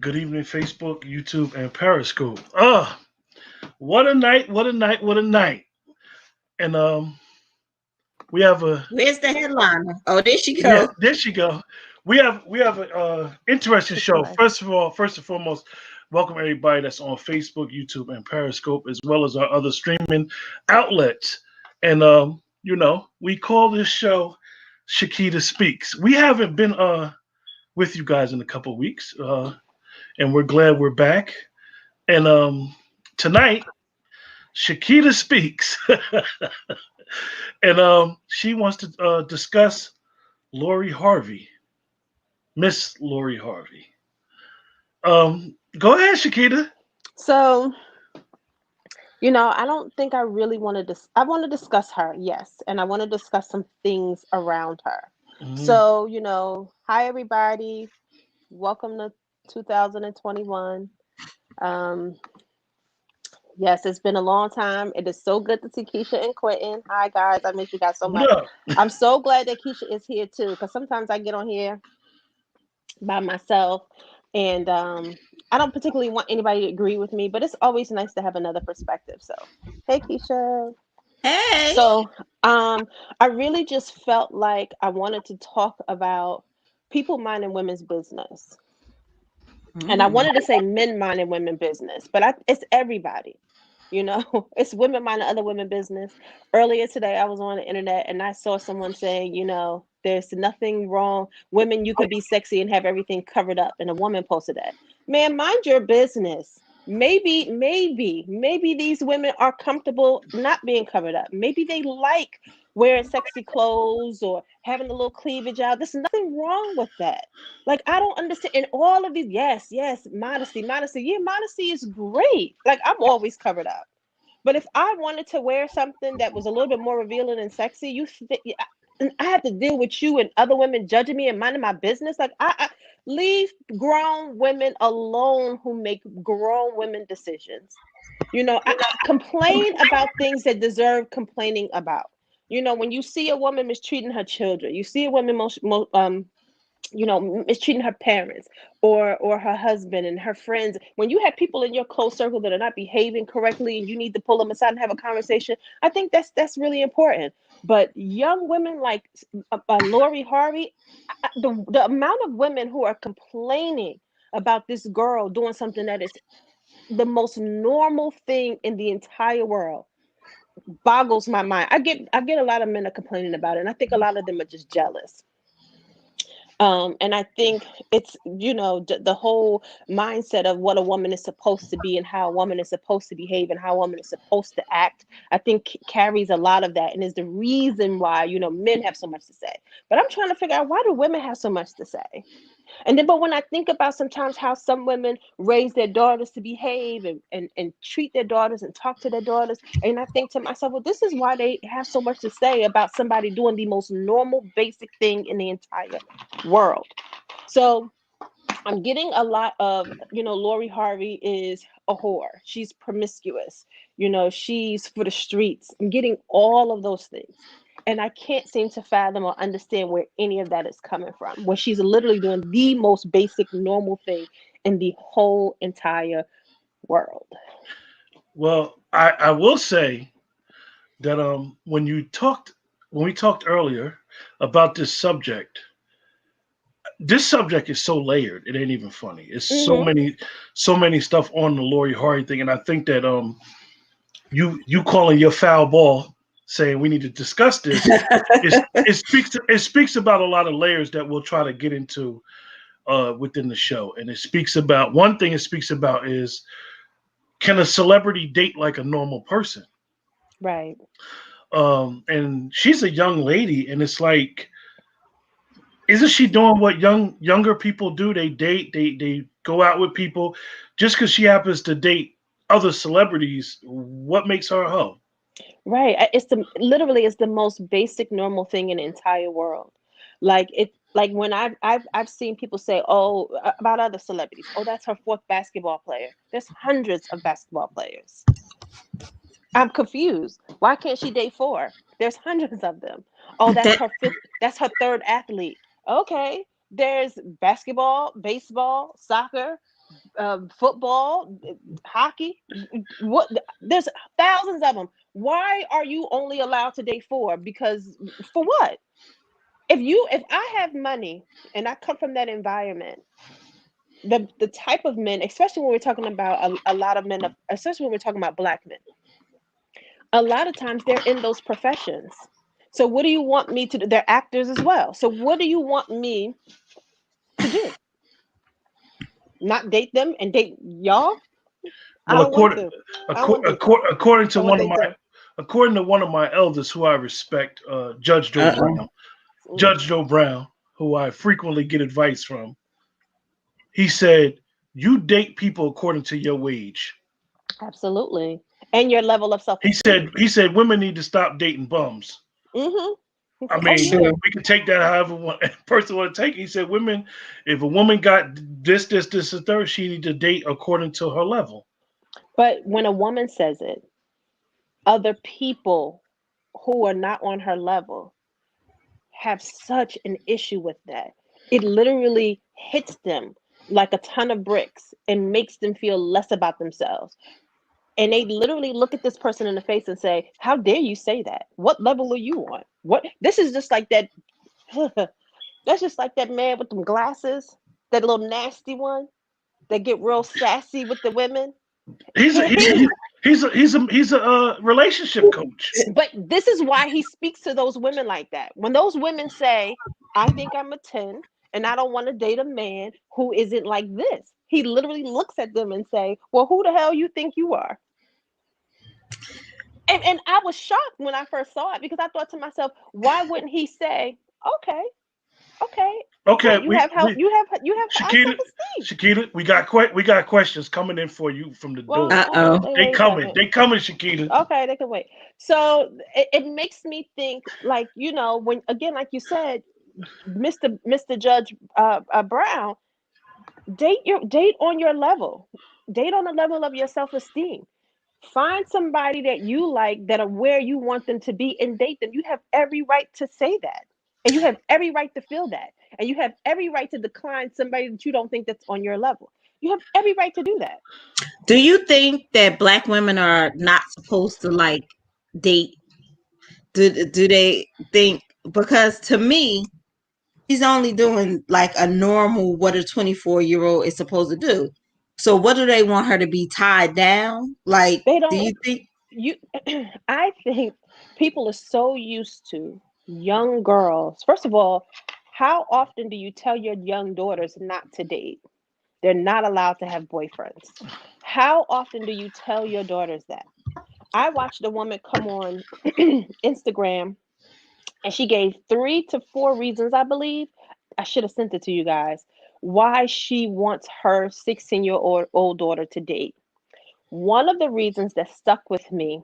Good evening, Facebook, YouTube, and Periscope. What a night! What a night! What a night! And we have a Where's the headliner? Oh, there she yeah. go. There she go. We have a interesting show. Particular. First of all, first and foremost, welcome everybody that's on Facebook, YouTube, and Periscope, as well as our other streaming outlets. And we call this show Shaketa Speaks. We haven't been with you guys in a couple of weeks, and we're glad we're back. And tonight, Shaketa speaks, and she wants to discuss Lori Harvey, Miss Lori Harvey. Go ahead, Shaketa. So, I don't think I really want to I want to discuss her, yes, and I want to discuss some things around her. Mhm. So, hi everybody. Welcome to 2021. Um, yes, it's been a long time. It is so good to see Keisha and Quentin. Hi guys, I miss you guys so What much. up? I'm so glad that Keisha is here too, because sometimes I get on here by myself and I don't particularly want anybody to agree with me, but it's always nice to have another perspective. So, hey Keisha. Hey. So, I really just felt like I wanted to talk about people minding women's business. And I Mm. wanted to say men minding women business, but it's everybody. It's women minding other women business. Earlier today, I was on the internet and I saw someone saying, there's nothing wrong. Women, you could be sexy and have everything covered up. And a woman posted that. Man, mind your business. Maybe these women are comfortable not being covered up. Maybe they like wearing sexy clothes or having a little cleavage out. There's nothing wrong with that. Like, I don't understand. And all of these, yes, modesty. Yeah, modesty is great. Like, I'm always covered up. But if I wanted to wear something that was a little bit more revealing and sexy, and I have to deal with you and other women judging me and minding my business. Like, I leave grown women alone who make grown women decisions. I complain about things that deserve complaining about. When you see a woman mistreating her children, you see a woman mistreating her parents or her husband and her friends. When you have people in your close circle that are not behaving correctly and you need to pull them aside and have a conversation, I think that's really important. But young women like Lori Harvey, the amount of women who are complaining about this girl doing something that is the most normal thing in the entire world boggles my mind. I get a lot of men are complaining about it, and I think a lot of them are just jealous. And I think it's, the whole mindset of what a woman is supposed to be and how a woman is supposed to behave and how a woman is supposed to act, I think carries a lot of that and is the reason why, men have so much to say. But I'm trying to figure out, why do women have so much to say? And then, but when I think about sometimes how some women raise their daughters to behave and treat their daughters and talk to their daughters, and I think to myself, well, this is why they have so much to say about somebody doing the most normal, basic thing in the entire world. So I'm getting a lot of, Lori Harvey is a whore. She's promiscuous. She's for the streets. I'm getting all of those things. And I can't seem to fathom or understand where any of that is coming from, where she's literally doing the most basic, normal thing in the whole entire world. Well, I will say that when we talked earlier about this subject is so layered. It ain't even funny. It's Hmm. so many stuff on the Lori Harvey thing, and I think that you calling your foul ball saying we need to discuss this, it speaks about a lot of layers that we'll try to get into within the show. And it speaks about one thing. It speaks about is, can a celebrity date like a normal person? Right. And she's a young lady, and it's like, isn't she doing what younger people do? They date, they go out with people. Just because she happens to date other celebrities, what makes her a hoe? Right. It's the most basic normal thing in the entire world. Like when I've seen people say, oh, about other celebrities, oh, that's her fourth basketball player. There's hundreds of basketball players. I'm confused. Why can't she date four? There's hundreds of them. Oh, that's her third athlete. Okay. There's basketball, baseball, soccer, football, hockey. What? There's thousands of them. Why are you only allowed to date four? Because for what? If I have money and I come from that environment, the type of men, especially when we're talking about a lot of men, especially when we're talking about black men, a lot of times they're in those professions. So what do you want me to do? They're actors as well. So what do you want me to do? Not date them and date y'all? I Well, don't want to. I don't want to date them. according I to want to date them. according to one of my elders who I respect, Judge Joe Brown, Judge Joe Brown, who I frequently get advice from, he said, "You date people according to your wage." Absolutely. And your level of self-esteem. He said women need to stop dating bums. Mm-hmm. I Oh, mean, yeah. we can take that however one person want to take it. He said, women, if a woman got this, and third, she need to date according to her level. But when a woman says it, other people who are not on her level have such an issue with that. It literally hits them like a ton of bricks and makes them feel less about themselves. And they literally look at this person in the face and say, "How dare you say that? What level are you on? What?" This is just like that. That's just like that man with them glasses, that little nasty one that get real sassy with the women. He's a, He, he's a relationship coach. but this is why he speaks to those women like that. When those women say, "I think I'm a 10 and I don't want to date a man who isn't like this," he literally looks at them and say, "Well, who the hell you think you are?" And I was shocked when I first saw it because I thought to myself, why wouldn't he say, "Okay, okay, Okay, great, you have help, you have high Shakita, self-esteem." Shakita, we got questions coming in for you from the Well, door. Uh-oh. They wait a coming, second. they coming, Shakita. Okay, they can wait. So it makes me think, like, when, again, like you said, Mr. Judge Brown, date on your level, date on the level of your self-esteem. Find somebody that you like, that are where you want them to be, and date them. You have every right to say that, and you have every right to feel that, and you have every right to decline somebody that you don't think that's on your level. You have every right to do that. Do you think that black women are not supposed to like date? Do they think, because to me, he's only doing like a normal what a 24-year-old is supposed to do. So what do they want her to be tied down? Like, They do don't. you think You I think people are so used to young girls. First of all, how often do you tell your young daughters not to date? They're not allowed to have boyfriends. How often do you tell your daughters that? I watched a woman come on Instagram, and she gave 3 to 4 reasons, I believe. I should have sent it to you guys, why she wants her 16-year-old daughter to date. One of the reasons that stuck with me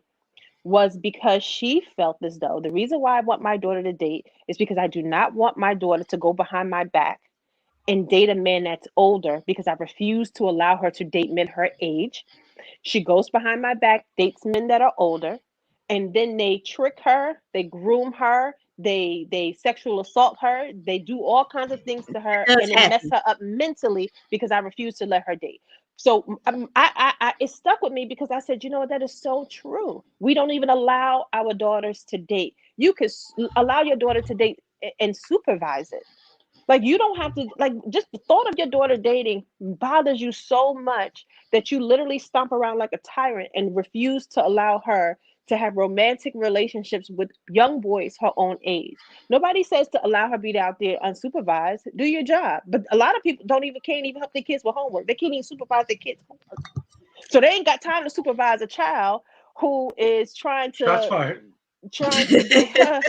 was because she felt as though the reason why I want my daughter to date is because I do not want my daughter to go behind my back and date a man that's older, because I refuse to allow her to date men her age. She goes behind my back, dates men that are older, and then they trick her, they groom her, they sexual assault her, they do all kinds of things to her, it does and it mess happen? her up mentally because I refuse to let her date. So it stuck with me because I said, that is so true. We don't even allow our daughters to date. You could allow your daughter to date and supervise it. Like, you don't have to, like, just the thought of your daughter dating bothers you so much that you literally stomp around like a tyrant and refuse to allow her to have romantic relationships with young boys her own age. Nobody says to allow her to be out there unsupervised. Do your job. But a lot of people can't even help their kids with homework. They can't even supervise their kids' homework. So they ain't got time to supervise a child who is Shots fired. trying to get her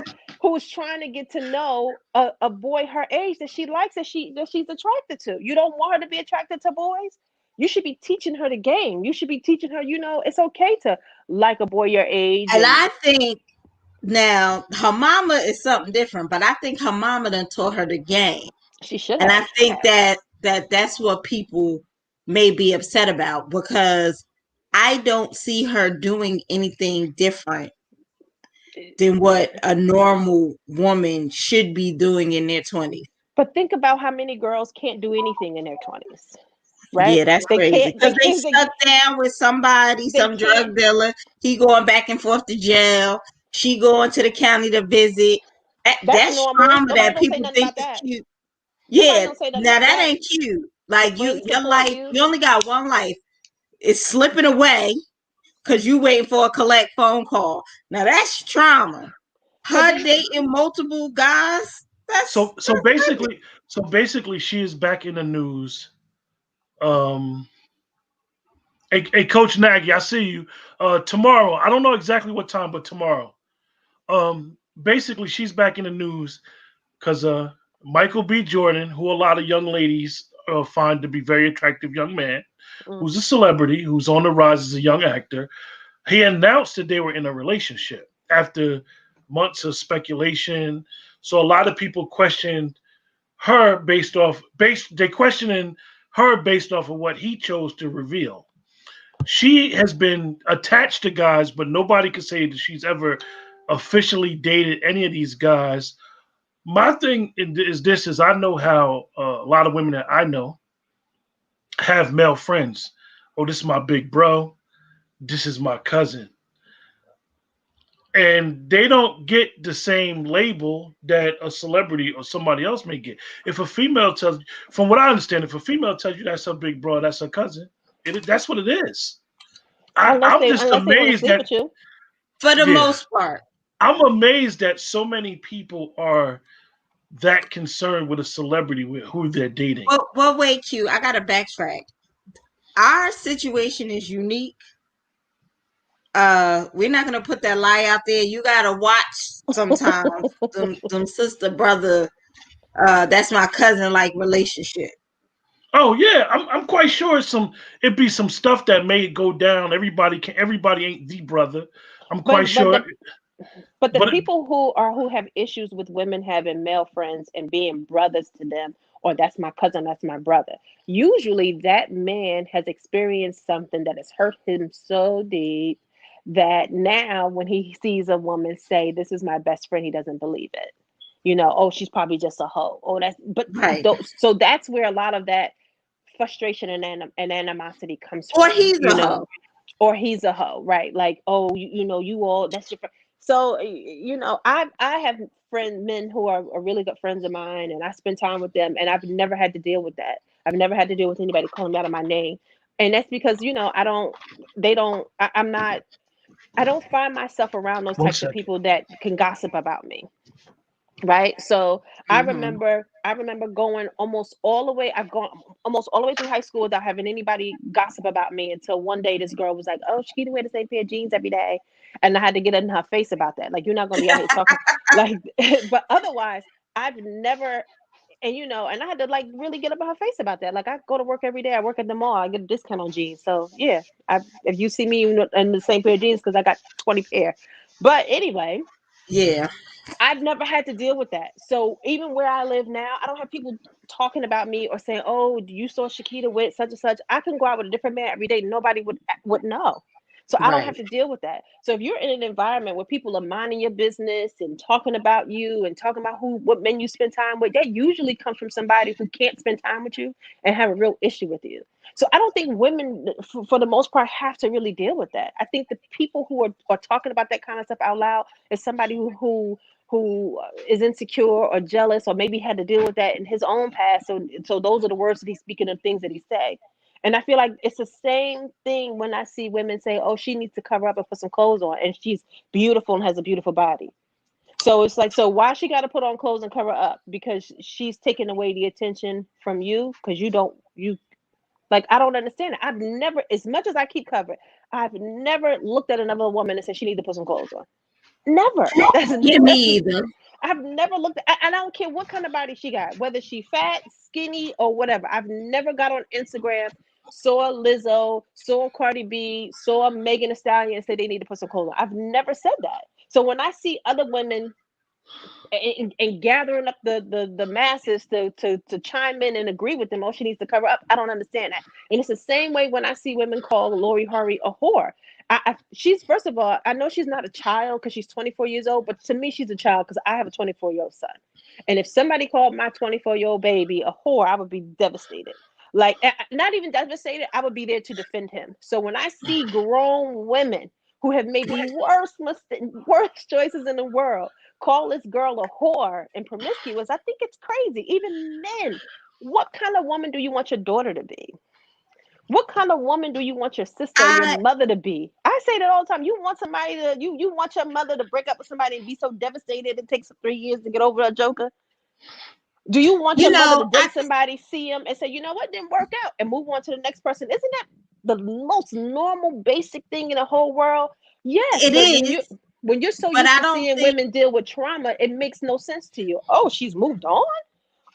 who's trying to get to know a boy her age that she likes, that she's attracted to. You don't want her to be attracted to boys. You should be teaching her the game. You should be teaching her, it's okay to like a boy your age. And And I think now her mama is something different, but I think her mama done taught her the game. she should And have. I think that's what people may be upset about, because I don't see her doing anything different than what a normal woman should be doing in their 20s. But think about how many girls can't do anything in their 20s. right? Yeah, that's They crazy. can't, Because they they can't, stuck down with somebody, they some can't. drug dealer. He going back and forth to jail. She going to the county to visit. That's That's normal. trauma Nobody that gonna say people nothing think about is that. cute. Nobody Yeah, gonna say nothing now about that that. ain't cute. Your Like friends your support life, you. you only got one life. It's slipping away because you waiting for a collect phone call. Now that's trauma. But Her then, dating multiple guys. So so That's crazy. basically so basically she is back in the news. Um hey, Coach Nagy, I see you. Tomorrow, I don't know exactly what time, but tomorrow. Basically she's back in the news because Michael B. Jordan, who a lot of young ladies find to be very attractive young man, mm, who's a celebrity, who's on the rise as a young actor, he announced that they were in a relationship after months of speculation. So a lot of people questioned her they questioning her based off of what he chose to reveal. She has been attached to guys, but nobody could say that she's ever officially dated any of these guys. My thing is this: is I know how a lot of women that I know have male friends. Oh, this is my big bro. This is my cousin, and they don't get the same label that a celebrity or somebody else may get. If a female tells, from what I understand, if a female tells you that's her big bro, that's her cousin, that's what it is. I'm just unless they want to amazed sleep that with you. For the yeah, most part. I'm amazed that so many people are that concerned with a celebrity with who they're dating. Well, wait, Q. I gotta backtrack. Our situation is unique. We're not gonna put that lie out there. You gotta watch sometimes them sister brother. That's my cousin like relationship. Oh yeah, I'm quite sure it'd be some stuff that may go down. Everybody ain't the brother. I'm quite But sure, the but people who have issues with women having male friends and being brothers to them, or that's my cousin, that's my brother. Usually that man has experienced something that has hurt him so deep that now when he sees a woman say, "This is my best friend," he doesn't believe it. Oh, she's probably just a hoe. Oh, Right. so that's where a lot of that frustration and animosity comes Or from. he's a hoe. Or he's a hoe, right? Like, oh, you all, that's your friend. So, I have men who are really good friends of mine, and I spend time with them, and I've never had to deal with that. I've never had to deal with anybody calling me out of my name, and that's because I don't. They don't. I'm not. I don't find myself around those one types of second. people that can gossip about me, right? So Hmm. I remember going almost all the way. I've gone almost all the way through high school without having anybody gossip about me until one day this girl was like, "Oh, Shakita wear the same pair of jeans every day," and I had to get in her face about that. Like, you're not gonna be out here talking like. But otherwise, I've never. And I had to like really get up in her face about that. Like, I go to work every day. I work at the mall. I get a discount on jeans. So yeah, if you see me in the same pair of jeans, because I got 20 pair. But anyway, Yeah. I've never had to deal with that. So even where I live now, I don't have people talking about me or saying, "Oh, you saw Shakita with such and such." I can go out with a different man every day. Nobody would know. So I don't Right. have to deal with that. So if you're in an environment where people are minding your business and talking about you and talking about what men you spend time with, that usually comes from somebody who can't spend time with you and have a real issue with you. So I don't think women, for the most part, have to really deal with that. I think the people who are talking about that kind of stuff out loud is somebody who is insecure or jealous or maybe had to deal with that in his own past. So those are the words that he's speaking of, things that he say. And I feel like it's the same thing when I see women say, "Oh, she needs to cover up and put some clothes on," and she's beautiful and has a beautiful body. So it's like, so why she got to put on clothes and cover up? Because she's taking away the attention from you, because you like, I don't understand it. I've never, as much as I keep covered, I've never looked at another woman and said she need to put some clothes on. Never. Yeah, me That's either. I've never looked at, and I don't care what kind of body she got, whether she fat, skinny, or whatever. I've never got on Instagram, saw Lizzo, saw Cardi B, saw Megan Thee Stallion and said they need to put some clothes on. I've never said that. So when I see other women and gathering up the masses to chime in and agree with them, oh, she needs to cover up, I don't understand that. And it's the same way when I see women call Lori Hurry a whore. She's, first of all, I know she's not a child because she's 24 years old, but to me she's a child because I have a 24-year-old son. And if somebody called my 24-year-old baby a whore, I would be devastated. Like, not even devastated. I would be there to defend him. So when I see grown women who have made the worst choices in the world call this girl a whore and promiscuous, I think it's crazy. Even men, what kind of woman do you want your daughter to be? What kind of woman do you want your sister or your I mother to be? I say that all the time. You want somebody to you want your mother to break up with somebody and be so devastated it takes 3 years to get over a joker? Do you want you your mother know to date somebody, see him, and say, you know what, didn't work out, and move on to the next person? Isn't that the most normal, basic thing in the whole world? Yes, it but is, when you're so but used I to don't seeing think women deal with trauma, it makes no sense to you. Oh, she's moved on.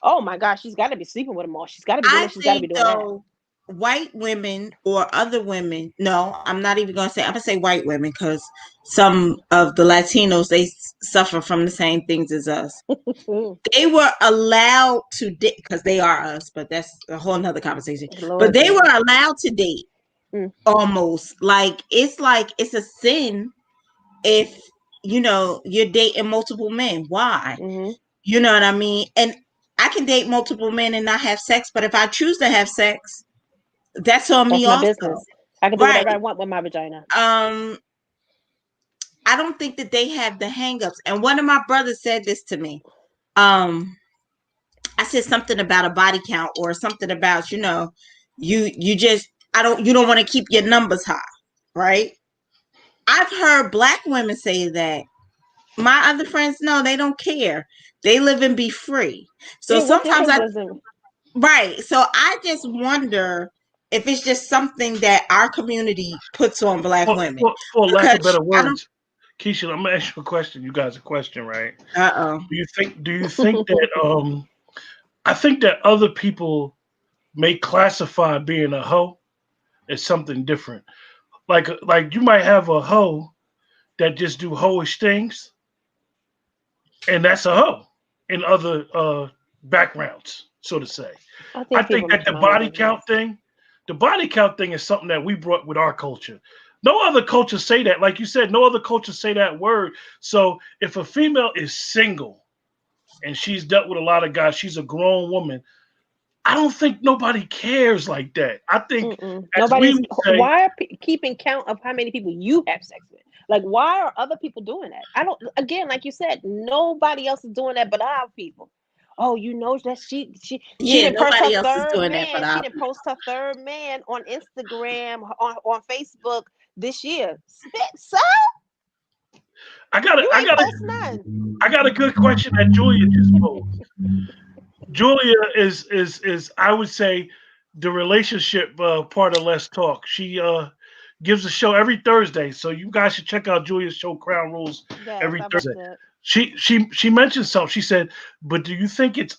Oh my gosh, she's got to be sleeping with them all. She's got to be doing I this. She's got to be think doing that. though white women or other women, no, I'm not even gonna say, I'm gonna say white women because some of the Latinos, they suffer from the same things as us. They were allowed to date because they are us, but that's a whole nother conversation. But Lord they Jesus. were allowed to date Mm. almost like it's a sin if you're dating multiple men. Why? Mm-hmm. You know what I mean? And I can date multiple men and not have sex, but if I choose to have sex, that's on That's me my also. business. I can do Right. whatever I want with my vagina. I don't think that they have the hangups. And one of my brothers said this to me. I said something about a body count or something about, you just you don't want to keep your numbers high, right? I've heard black women say that. My other friends, no, they don't care. They live and be free. So Yeah, what sometimes difference does it? right. So I just wonder if it's just something that our community puts on black women. For lack of Because better I don't, words, Keisha, I'm gonna ask you a question. You guys a question, right? uh-oh. Do you think that I think that other people may classify being a hoe as something different. Like you might have a hoe that just do hoish things, and that's a hoe in other backgrounds, so to say. I I think think people that mind their business. the body count thing is something that we brought with our culture. No other culture say that. Like you said, no other culture say that word. So if a female is single and she's dealt with a lot of guys, she's a grown woman. I don't think nobody cares like that. I think, Mm-mm. as we Nobody's. would say, Why are keeping count of how many people you have sex with? Like, why are other people doing that? I don't. Again, like you said, nobody else is doing that but our people. Oh, you know that she Yeah, didn't post her nobody else is third doing that but man. She I. didn't post her third man on Instagram on Facebook this year. So I got a, you I ain't got a, post none. I got a good question that Julia just posed. Julia is I would say the relationship part of Let's Talk. She gives a show every Thursday, so you guys should check out Julia's show Crown Rules Yes, every I watched Thursday. it. She mentioned something. She said, "But do you think it's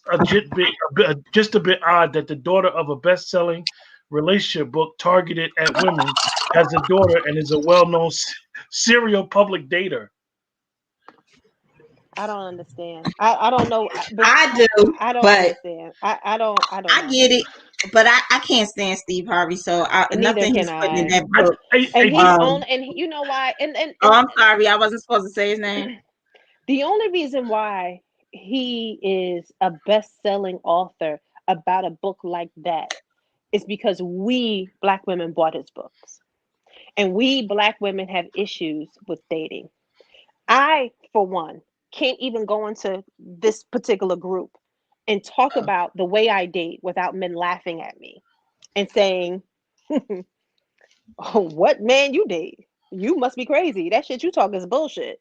just a bit odd that the daughter of a best-selling relationship book targeted at women has a daughter and is a well-known serial public dater?" I don't understand. I don't know. I do, I don't but understand. I don't I know. get it. But I can't stand Steve Harvey, so And neither nothing can he's putting in I. that book. Hey, He's Keith, on, and you know why? Oh, I'm sorry, I wasn't supposed to say his name. The only reason why he is a best-selling author about a book like that is because we black women bought his books, and we black women have issues with dating. I, for one, can't even go into this particular group and talk about the way I date without men laughing at me and saying, "Oh, what man you date? You must be crazy. That shit you talk is bullshit."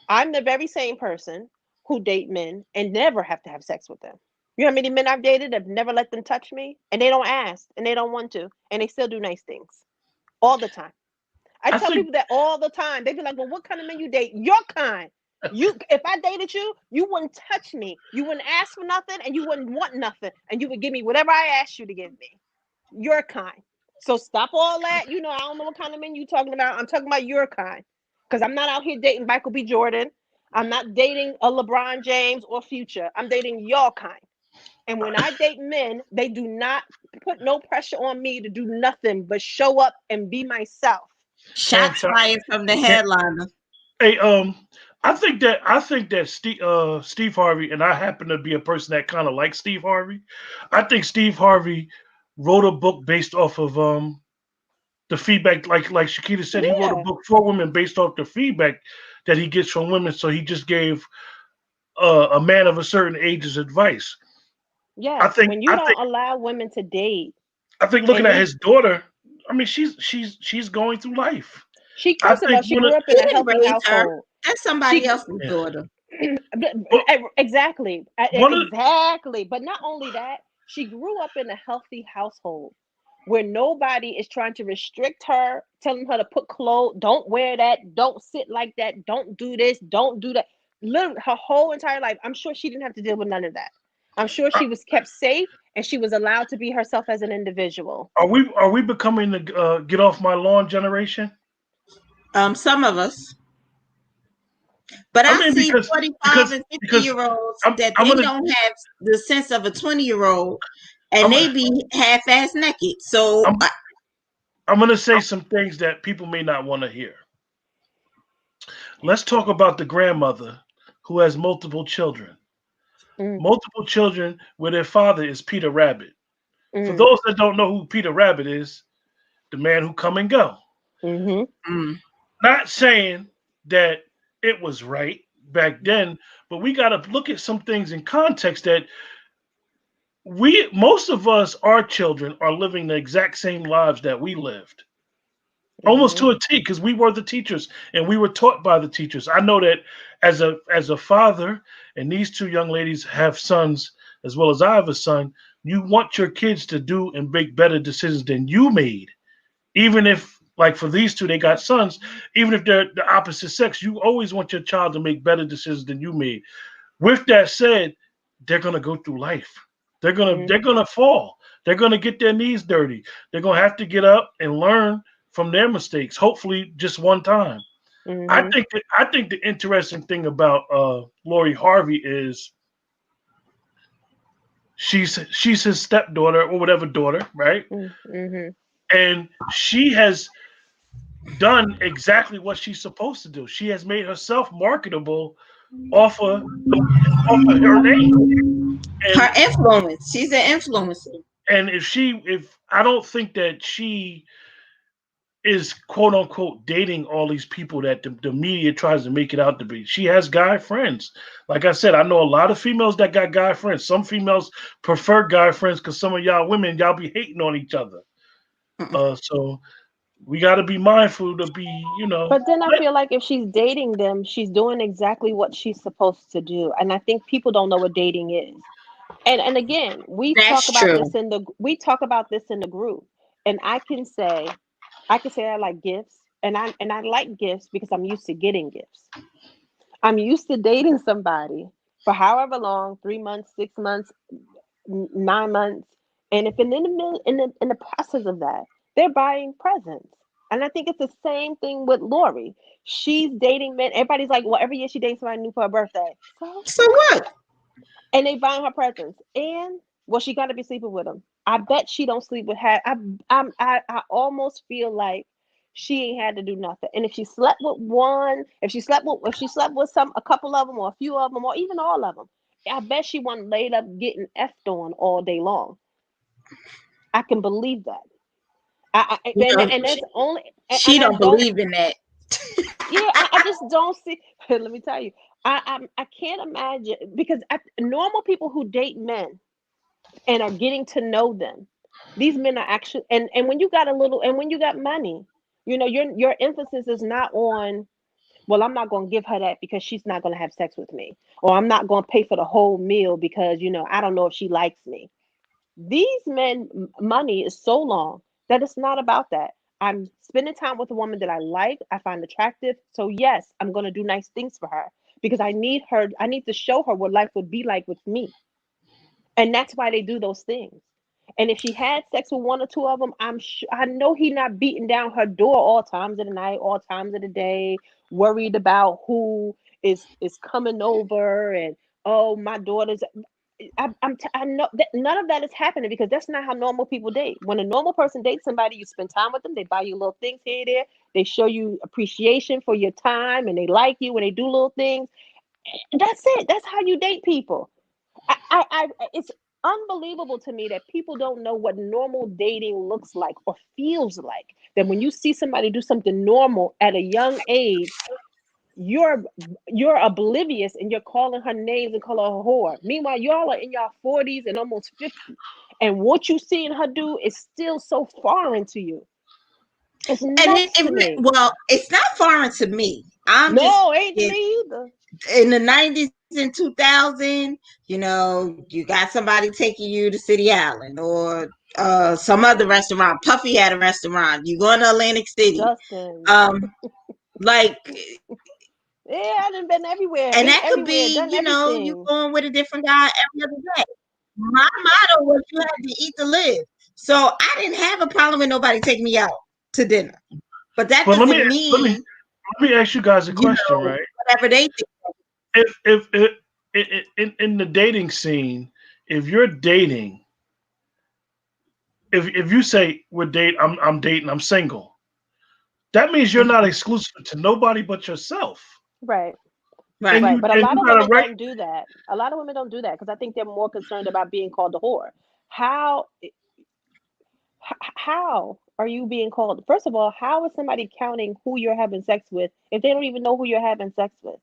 I'm the very same person who date men and never have to have sex with them. You know how many men I've dated that never let them touch me, and they don't ask and they don't want to, and they still do nice things all the time. I I tell think people that all the time. They be like, "Well, what kind of men you date? Your kind. If I dated you, you wouldn't touch me. You wouldn't ask for nothing, and you wouldn't want nothing, and you would give me whatever I asked you to give me. Your kind. So stop all that. I don't know what kind of men you talking about. I'm talking about your kind, because I'm not out here dating Michael B. Jordan. I'm not dating a LeBron James or Future. I'm dating your kind. And when I date men, they do not put no pressure on me to do nothing but show up and be myself. Shots fantastic. fired from the headliner. Hey, I think that Steve Harvey, and I happen to be a person that kind of likes Steve Harvey. I think Steve Harvey wrote a book based off of the feedback. Like Shakita said, he wrote a Yeah, book for women based off the feedback that he gets from women. So he just gave a man of a certain age's advice. I yes. think When you I don't think allow women to date, I think looking and at you, his daughter, I mean, she's going through life. she I first of all, think she one of grew up in He a didn't healthy raise her. household. That's somebody She else's yeah, daughter. well, exactly, one of exactly. But not only that, she grew up in a healthy household where nobody is trying to restrict her, telling her to put clothes, don't wear that, don't sit like that, don't do this, don't do that. Literally, her whole entire life, I'm sure she didn't have to deal with none of that. I'm sure she was kept safe and she was allowed to be herself as an individual. are we becoming the get off my lawn generation? Some of us. But I I mean, see because 45 because and 50 because year olds I'm that I'm they gonna don't have the sense of a 20-year-old and I'm they be half ass naked. So I'm I'm gonna say some things that people may not want to hear. Let's talk about the grandmother who has multiple children. Mm, Multiple children where their father is Peter Rabbit. For mm, those that don't know who Peter Rabbit is, the man who come and go. mm-hmm, mm, Not saying that it was right back then, but we got to look at some things in context that we most of us, our children, are living the exact same lives that we lived. Almost mm-hmm, to a T, because we were the teachers and we were taught by the teachers. I know that as a father, and these two young ladies have sons as well as I have a son. You want your kids to do and make better decisions than you made, even if, like for these two, they got sons. Even if they're the opposite sex, you always want your child to make better decisions than you made. With that said, they're gonna go through life. They're mm-hmm, gonna fall. They're gonna get their knees dirty. They're gonna have to get up and learn from their mistakes. Hopefully, just one time. mm-hmm. I think the interesting thing about Lori Harvey is she's his stepdaughter or whatever daughter, right? Mm-hmm. And she has done exactly what she's supposed to do. She has made herself marketable off of off of her name. her And influence. She's an influencer. if I don't think that she is quote unquote dating all these people that the media tries to make it out to be. She has guy friends. Like I said, I know a lot of females that got guy friends. Some females prefer guy friends because some of y'all women, y'all be hating on each other. So we got to be mindful to be, But then I feel like if she's dating them, she's doing exactly what she's supposed to do. And I think people don't know what dating is. And again, That's true. we talk about this in the group. And I can say I like gifts, and I like gifts because I'm used to getting gifts. I'm used to dating somebody for however long, 3 months, 6 months, 9 months, and if in the in the process of that, they're buying presents. And I think it's the same thing with Lori. She's dating men. Everybody's like, well, every year she dates somebody new for her birthday. So, So what? and they buying her presents. And well, she got to be sleeping with them. I bet she don't sleep with her. I almost feel like she ain't had to do nothing. And if she slept with one, if she slept with a couple of them, or a few of them, or even all of them, I bet she wasn't laid up getting effed on all day long. I can believe that. You know, And that's only, she and I don't don't, believe in that. yeah, I just don't see. Let me tell you, I can't imagine, because normal people who date men and are getting to know them, these men are actually, and when you got a little, and when you got money, your emphasis is not on, well, I'm not going to give her that because she's not going to have sex with me, or I'm not going to pay for the whole meal because I don't know if she likes me. These men, money is so long that it's not about that. I'm spending time with a woman that I like, I find attractive. So yes, I'm going to do nice things for her because I need to show her what life would be like with me. And that's why they do those things. And if she had sex with one or two of them, I know he not beating down her door all times of the night, all times of the day, worried about who is coming over, and oh, my daughter's. I know that none of that is happening because that's not how normal people date. When a normal person dates somebody, you spend time with them, they buy you little things here and there, they show you appreciation for your time, and they like you when they do little things. That's it. That's how you date people. I it's unbelievable to me that people don't know what normal dating looks like or feels like. That when you see somebody do something normal at a young age, you're oblivious and you're calling her names and calling her a whore. Meanwhile, y'all are in your 40s and almost 50. And what you seeing her do is still so foreign to you. It's nuts to me. Well, it's not foreign to me. I'm just No, ain't to me either. in the 90s and 2000, you got somebody taking you to City Island or some other restaurant. Puffy had a restaurant. You going to Atlantic City. Justin. Like, yeah, I done been everywhere. and that could everywhere, be, done you everything. going with a different guy every other day. My motto was you had to eat to live. So I didn't have a problem with nobody taking me out to dinner. But that doesn't mean let me ask you guys a question, right? Whatever they think. If in the dating scene, if you're dating, if you say I'm dating, I'm single, that means you're not exclusive to nobody but yourself. Right. Right. Right. But a lot of women don't do that. A lot of women don't do that because I think they're more concerned about being called a whore. How are you being called? First of all, how is somebody counting who you're having sex with if they don't even know who you're having sex with?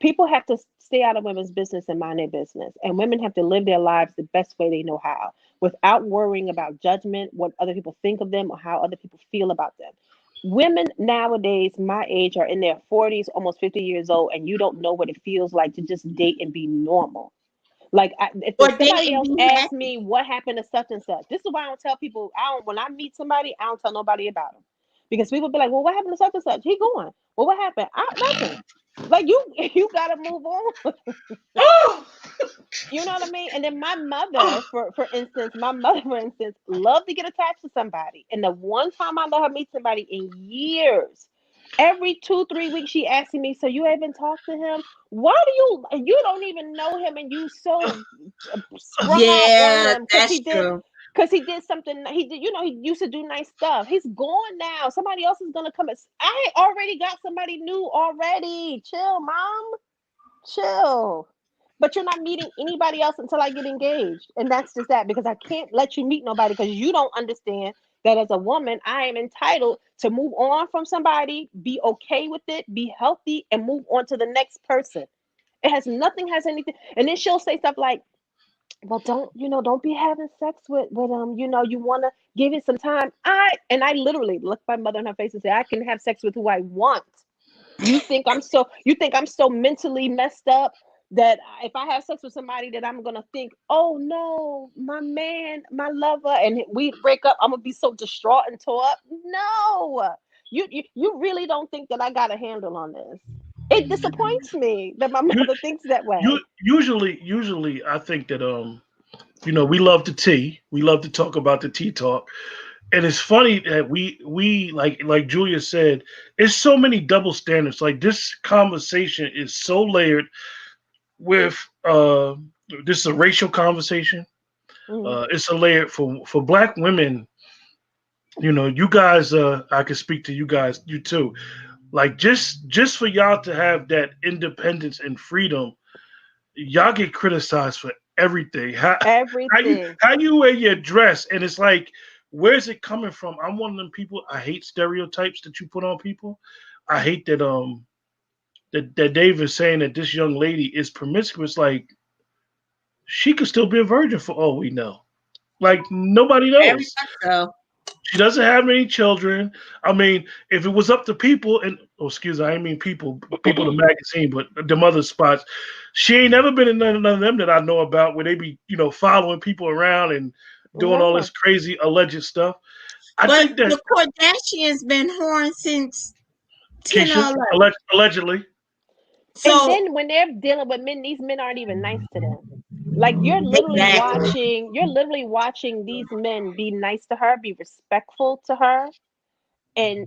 People have to stay out of women's business and mind their business. And women have to live their lives the best way they know how, without worrying about judgment, what other people think of them, or how other people feel about them. Women nowadays, my age, are in their 40s, almost 50 years old, and you don't know what it feels like to just date and be normal. Like if somebody else asks me what happened to such and such, this is why I don't tell people. When I meet somebody, I don't tell nobody about them, because people be like, "Well, what happened to such and such? He going? Well, what happened? Nothing." Like you gotta move on. You know what I mean? And then my mother, for instance, loved to get attached to somebody. And the one time I let her meet somebody in years, every 2-3 weeks she asking me, "So you haven't talked to him? Why do you don't even know him and you so sprung out on him because he did something he did, he used to do nice stuff. He's gone now. Somebody else is gonna come. I already got somebody new already. Chill, mom. Chill." But you're not meeting anybody else until I get engaged. And that's just that, because I can't let you meet nobody because you don't understand that as a woman, I am entitled to move on from somebody, be okay with it, be healthy, and move on to the next person. It has anything. And then she'll say stuff like, "Well, don't be having sex with you want to give it some time." I literally look my mother in her face and say, "I can have sex with who I want. You think I'm so mentally messed up that if I have sex with somebody that I'm gonna think, oh no, my man, my lover, and we break up, I'm gonna be so distraught and tore up?" No, you really don't think that I got a handle on this. It disappoints me that my mother thinks that way. Usually, I think that we love the tea. We love to talk about the tea talk. And it's funny that we like Julia said, it's so many double standards. Like, this conversation is so layered with this is a racial conversation. It's a layer for black women. You guys, I can speak to you guys, you too. Like, just for y'all to have that independence and freedom, y'all get criticized for everything. Everything. How you wear your dress, and it's like, where's it coming from? I'm one of them people. I hate stereotypes that you put on people. I hate that Dave is saying that this young lady is promiscuous. Like, she could still be a virgin for all we know. Like, nobody knows. She doesn't have any children. I mean, if it was up to people, and excuse me, I mean people in the magazine, but the other spots, she ain't never been in none of them that I know about where they be, following people around and doing all this crazy alleged stuff. I think that the Kardashians been whoring since Keisha, allegedly. So, and then when they're dealing with men, these men aren't even nice to them. Like, you're literally watching these men be nice to her, be respectful to her, and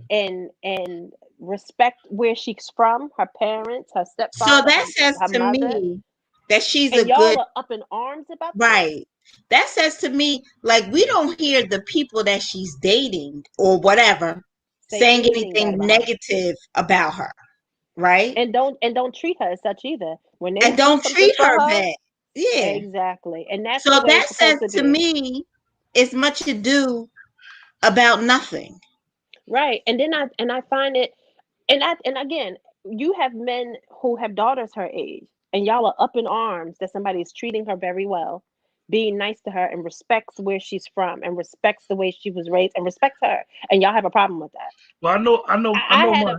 respect where she's from, her parents, her stepfather. So that says to me that she's a y'all good. Are up in arms about right. That says to me, like, we don't hear the people that she's dating or whatever saying anything negative about her, right? And don't treat her as such either. When they don't treat her bad. Yeah. Exactly. And that's So the way that it's says supposed to to be. me, it's much ado about nothing. Right. And then I find it, and again, you have men who have daughters her age, and y'all are up in arms that somebody is treating her very well, being nice to her, and respects where she's from, and respects the way she was raised, and respects her, and y'all have a problem with that. Well, I I know had a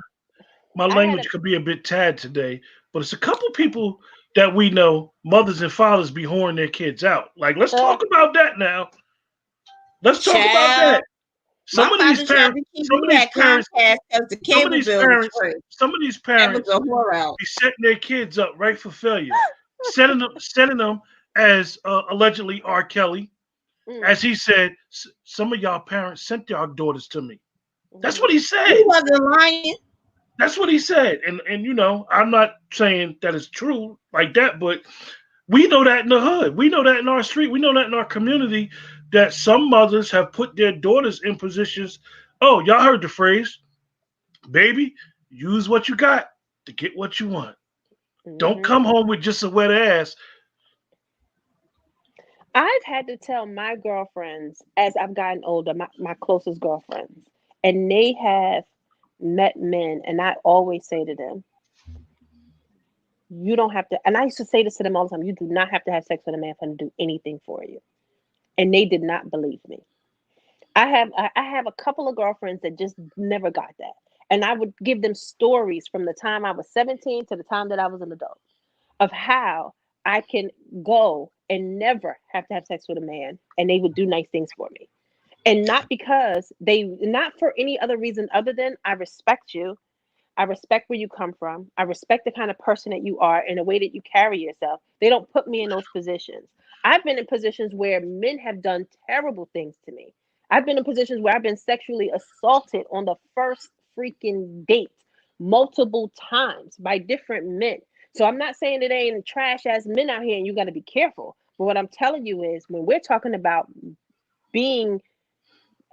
my I had a language could be a bit tad today, but it's a couple people that we know, mothers and fathers, be whoring their kids out. Like, let's uh, talk about that now. Let's talk about Child, that. my Some of these father tried parents, to keep some me of these at parents, Comcast because the some of cable these bill was parents, free. some of these That was parents a whore out. be setting their kids up right for failure, setting them as allegedly R. Kelly, mm, as he said. Some of y'all parents sent y'all daughters to me. That's mhm. what he He said. wasn't lying. That's what he said. And you know, I'm not saying that it's true like that, but we know that in the hood. We know that in our street. We know that in our community that some mothers have put their daughters in positions. Oh, y'all heard the phrase, baby, use what you got to get what you want. Don't Mhm. come home with just a wet ass. I've had to tell my girlfriends as I've gotten older, my closest girlfriends, and they have met men, and I always say to them, you don't have to, and I used to say this to them all the time, you do not have to have sex with a man for him to do anything for you. And they did not believe me. I have a couple of girlfriends that just never got that. And I would give them stories from the time I was 17 to the time that I was an adult of how I can go and never have to have sex with a man and they would do nice things for me. And not because they, not for any other reason other than I respect you. I respect where you come from. I respect the kind of person that you are and the way that you carry yourself. They don't put me in those positions. I've been in positions where men have done terrible things to me. I've been in positions where I've been sexually assaulted on the first freaking date multiple times by different men. So I'm not saying that ain't trash ass men out here and you got to be careful. But what I'm telling you is when we're talking about being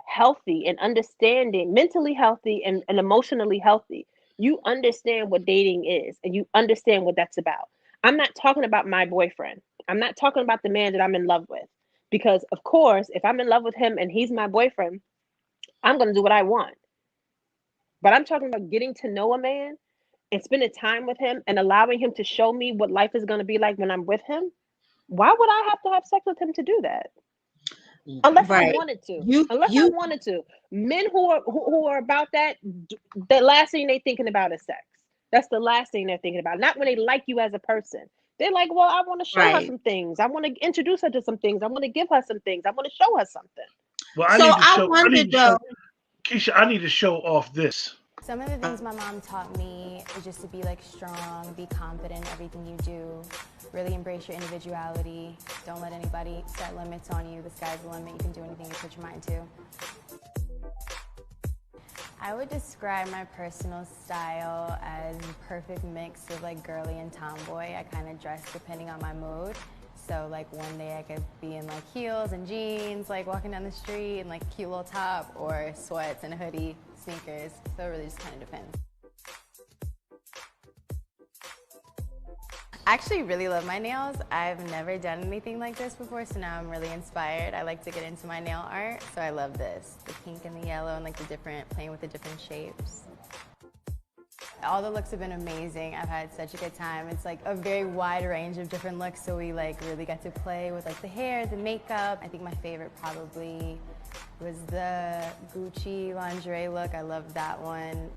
healthy and understanding, mentally healthy and emotionally healthy, you understand what dating is and you understand what that's about. I'm not talking about my boyfriend. I'm not talking about the man that I'm in love with. Because, of course, if I'm in love with him and he's my boyfriend, I'm going to do what I want. But I'm talking about getting to know a man and spending time with him and allowing him to show me what life is going to be like when I'm with him. Why would I have to have sex with him to do that? Unless I Right. wanted to. You Unless I you wanted to. Men who are about that, the last thing they thinking about is sex. That's the last thing they're thinking about. Not when they like you as a person. They're like, well, I want to show her right. some things. I want to introduce her to some things. I want to give her some things. I want to show her something. Well, So I I wonder need to show though. Keisha, I need to show off this. Some of the things my mom taught me is just to be like strong, be confident in everything you do, really embrace your individuality, don't let anybody set limits on you. The sky's the limit, you can do anything you put your mind to. I would describe my personal style as a perfect mix of like girly and tomboy. I kind of dress depending on my mood. So like one day I could be in like heels and jeans, like walking down the street and like a cute little top, or sweats and a hoodie, sneakers. So it really just kind of depends. I actually really love my nails. I've never done anything like this before, so now I'm really inspired. I like to get into my nail art, so I love this. The pink and the yellow and like the different, playing with the different shapes. All the looks have been amazing. I've had such a good time. It's like a very wide range of different looks, so we like really got to play with like the hair, the makeup. I think my favorite probably was the Gucci lingerie look. I love that one.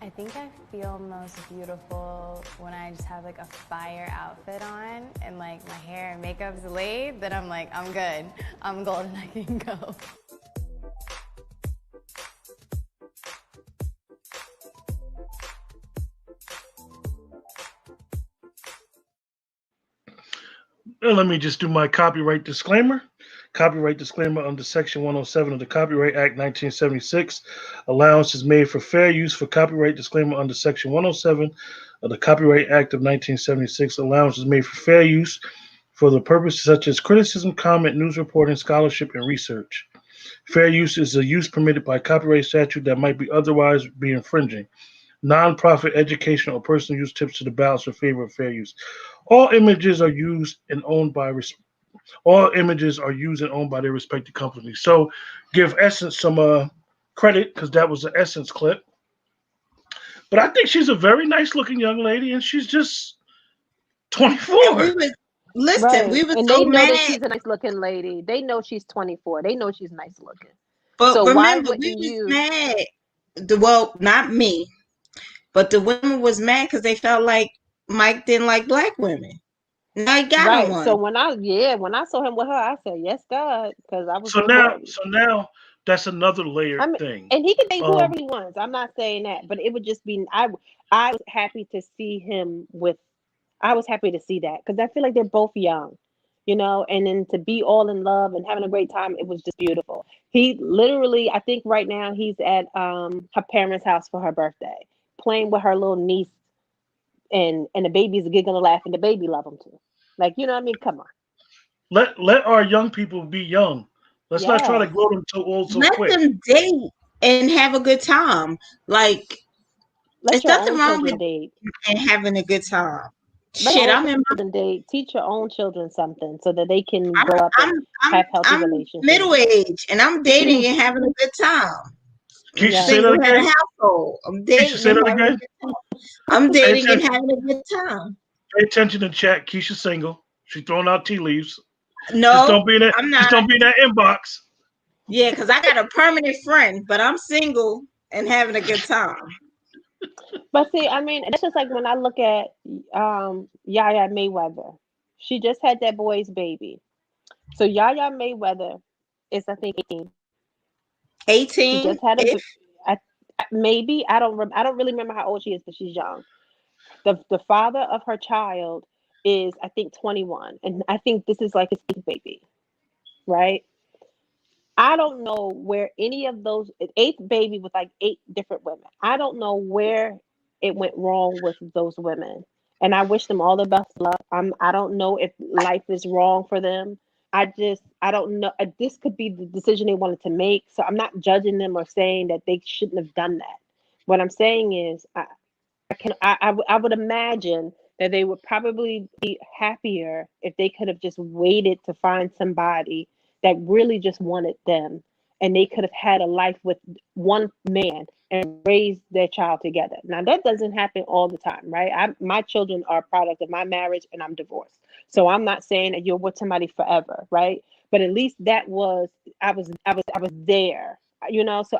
I think I feel most beautiful when I just have like a fire outfit on and like my hair and makeup's laid, then I'm like, I'm good. I'm golden, I can go. Now, let me just do my copyright disclaimer. Copyright disclaimer under Section 107 of the Copyright Act 1976. Allowance is made for fair use for copyright disclaimer under Section 107 of the Copyright Act of 1976. Allowance is made for fair use for the purposes such as criticism, comment, news reporting, scholarship, and research. Fair use is a use permitted by copyright statute that might be otherwise be infringing. non-profit, educational, or personal use tips to the balance in favor of fair use. All images are used and owned by all images are used and owned by their respective companies. So give Essence some credit because that was an Essence clip. But I think she's a very nice looking young lady and she's just And we 24. was listen, Right. we were And so they know that mad. she's a nice looking lady. They know she's 24. They know she's nice looking. But So why remember, we wouldn't was you? mad. Well, not me, but the women was mad because they felt like Mike didn't like black women. Now he got him Right. So one. when I saw him with her, I said, "Yes, God," because I was So real now worried. so now that's another I layered mean, thing. and he can date Um whoever he wants. I'm not saying that, but it would just be I was happy to see him with. I was happy to see that because I feel like they're both young, and then to be all in love and having a great time, it was just beautiful. He literally, I think right now he's at her parents' house for her birthday, playing with her little niece, and the baby's giggling and laughing. The baby love him too. Like, you know what I mean? Come on. let our young people be young. Let's not try to Yes. grow them so old so Let quick. them date and have a good time. Like, Let there's your nothing own wrong with children date. and having a good time. Let your Shit, own I'm in children date. Teach your own children something so that they can I'm grow up I'm and I'm have healthy I'm middle relationships. age and I'm dating and having a good time. I'm Keisha, say Yes. that single, had again. a household. I'm Keisha, dating say and that having a again. good time. I'm Pay dating and attention. having a good time. Pay attention in chat. Keisha's single. She's throwing out tea leaves. Just No, don't be in that. I'm Just not. don't be in that inbox. Yeah, because I got a permanent friend, but I'm single and having a good time. But see, I mean, that's just like when I look at Yaya Mayweather. She just had that boy's baby. So Yaya Mayweather is, I think, 18. She 18 just had a ish. I, maybe I don't really remember how old she is, but she's young. The father of her child is, I think, 21, and I think this is like his eighth baby, right? I don't know where any of those eighth baby with like eight different women. I don't know where it went wrong with those women, and I wish them all the best luck. I don't know if life is wrong for them. I don't know. This could be the decision they wanted to make. So I'm not judging them or saying that they shouldn't have done that. What I'm saying is, I would imagine that they would probably be happier if they could have just waited to find somebody that really just wanted them, and they could have had a life with one man and raised their child together. Now that doesn't happen all the time, right? My children are a product of my marriage and I'm divorced. So I'm not saying that you're with somebody forever, right? But at least that was I was there, so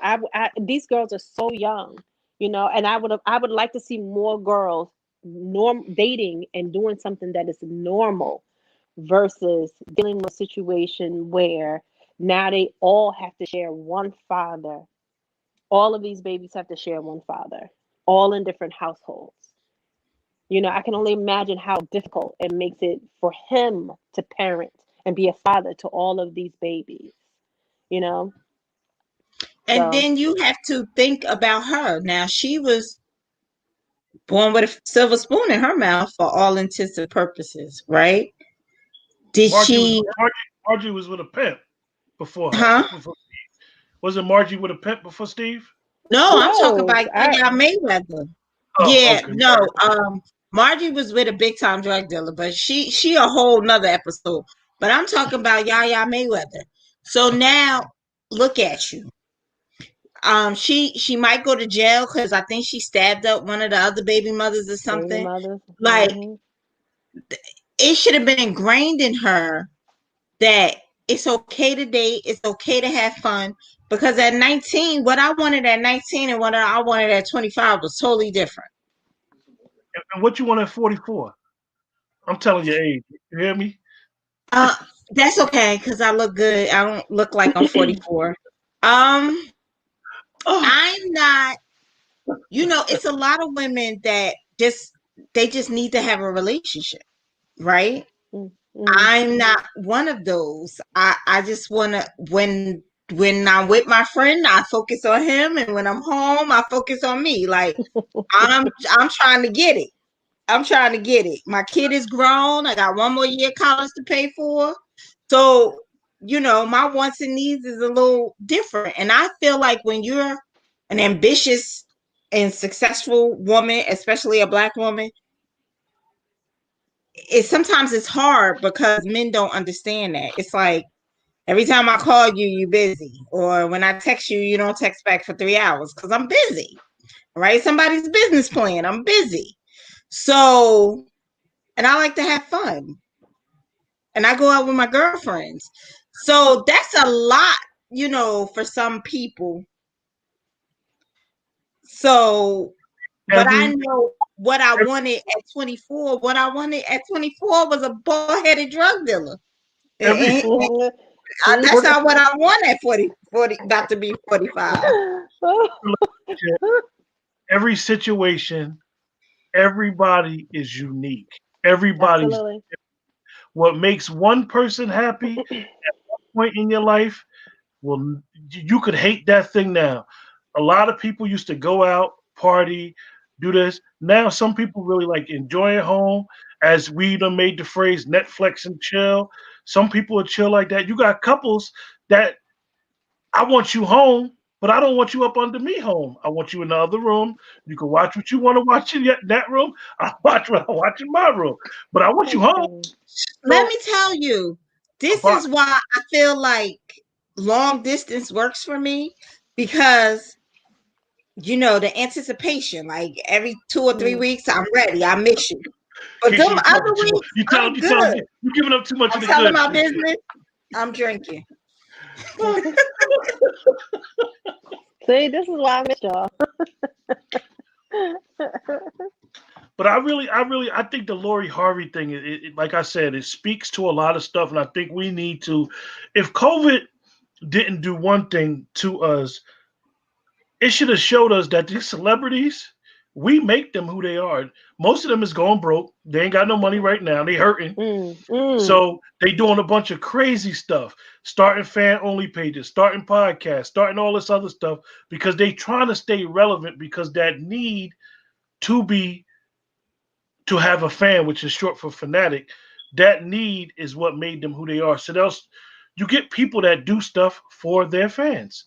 these girls are so young, and I would like to see more girls dating and doing something that is normal versus dealing with a situation where now they all have to share one father. All of these babies have to share one father, all in different households. I can only imagine how difficult it makes it for him to parent and be a father to all of these babies, you know? And So, then you have to think about her. Now, she was born with a silver spoon in her mouth for all intents and purposes, right? Did Margie was she, Margie was with a pimp before her. huh? Was it Margie with a pimp before Steve? No, who I'm talking knows? about Yaya Mayweather. Oh, Yeah, okay. no, Margie was with a big time drug dealer, but she a whole nother episode. But I'm talking about Yaya Mayweather. So Okay. now look at you. She might go to jail because I think she stabbed up one of the other baby mothers or Baby something. mothers. Like, Hmm. it should have been ingrained in her that it's okay to date, it's okay to have fun. Because at 19, what I wanted at 19 and what I wanted at 25 was totally different. And what you want at 44? I'm telling your age. You hear me? Uh, that's okay because I look good. I don't look like I'm 44. Um, Oh, I'm not. It's a lot of women that they just need to have a relationship, right? Mm-hmm. I'm not one of those. I just want to when I'm with my friend, I focus on him, and when I'm home, I focus on me. Like I'm trying to get it. I'm trying to get it. My kid is grown. I got one more year of college to pay for. So, my wants and needs is a little different. And I feel like when you're an ambitious and successful woman, especially a Black woman, sometimes it's hard because men don't understand that. It's like every time I call you, you're busy, or when I text you, you don't text back for 3 hours because I'm busy. Right? Somebody's business plan. I'm busy. So, and I like to have fun, and I go out with my girlfriends. So that's a lot, for some people. So, but I know what I wanted at 24. What I wanted at 24 was a bald-headed drug dealer. That's not what I want at 40, about to be 45. Every situation, everybody is unique. Everybody's Absolutely. what makes one person happy at one point in your life. Well, you could hate that thing now. A lot of people used to go out, party, do this. Now some people really like enjoy at home, as we done made the phrase Netflix and chill. Some people are chill like that. You got couples that I want you home, but I don't want you up under me home. I want you in the other room. You can watch what you want to watch in that room. I watch what I watch in my room, but I want you home. Let me tell you, this is why I feel like long distance works for me, because the anticipation, like every 2 or 3 weeks, I'm ready. I miss you. But them other weeks, I'm good. You're giving up too much I'm of the telling good. my business. I'm drinking. See, this is why I miss y'all. But I think the Lori Harvey thing, like I said, it speaks to a lot of stuff, and I think we need to. If COVID didn't do one thing to us, it should have showed us that these celebrities, we make them who they are. Most of them is going broke. They ain't got no money right now. They hurting. So they doing a bunch of crazy stuff, starting fan only pages, starting podcasts, starting all this other stuff, because they trying to stay relevant, because that need to have a fan, which is short for fanatic, that need is what made them who they are. So you get people that do stuff for their fans.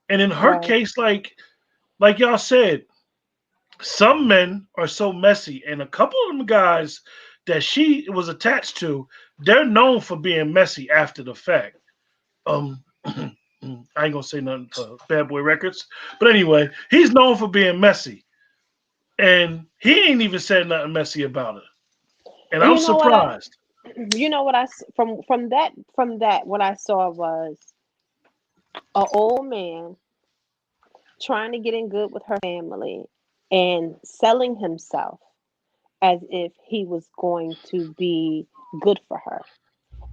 And in her case, like y'all said, some men are so messy, and a couple of them guys that she was attached to, they're known for being messy after the fact. I ain't gonna say nothing for Bad Boy Records, but anyway, he's known for being messy, and he ain't even said nothing messy about it. And I'm surprised. From that what I saw was an old man trying to get in good with her family and selling himself as if he was going to be good for her.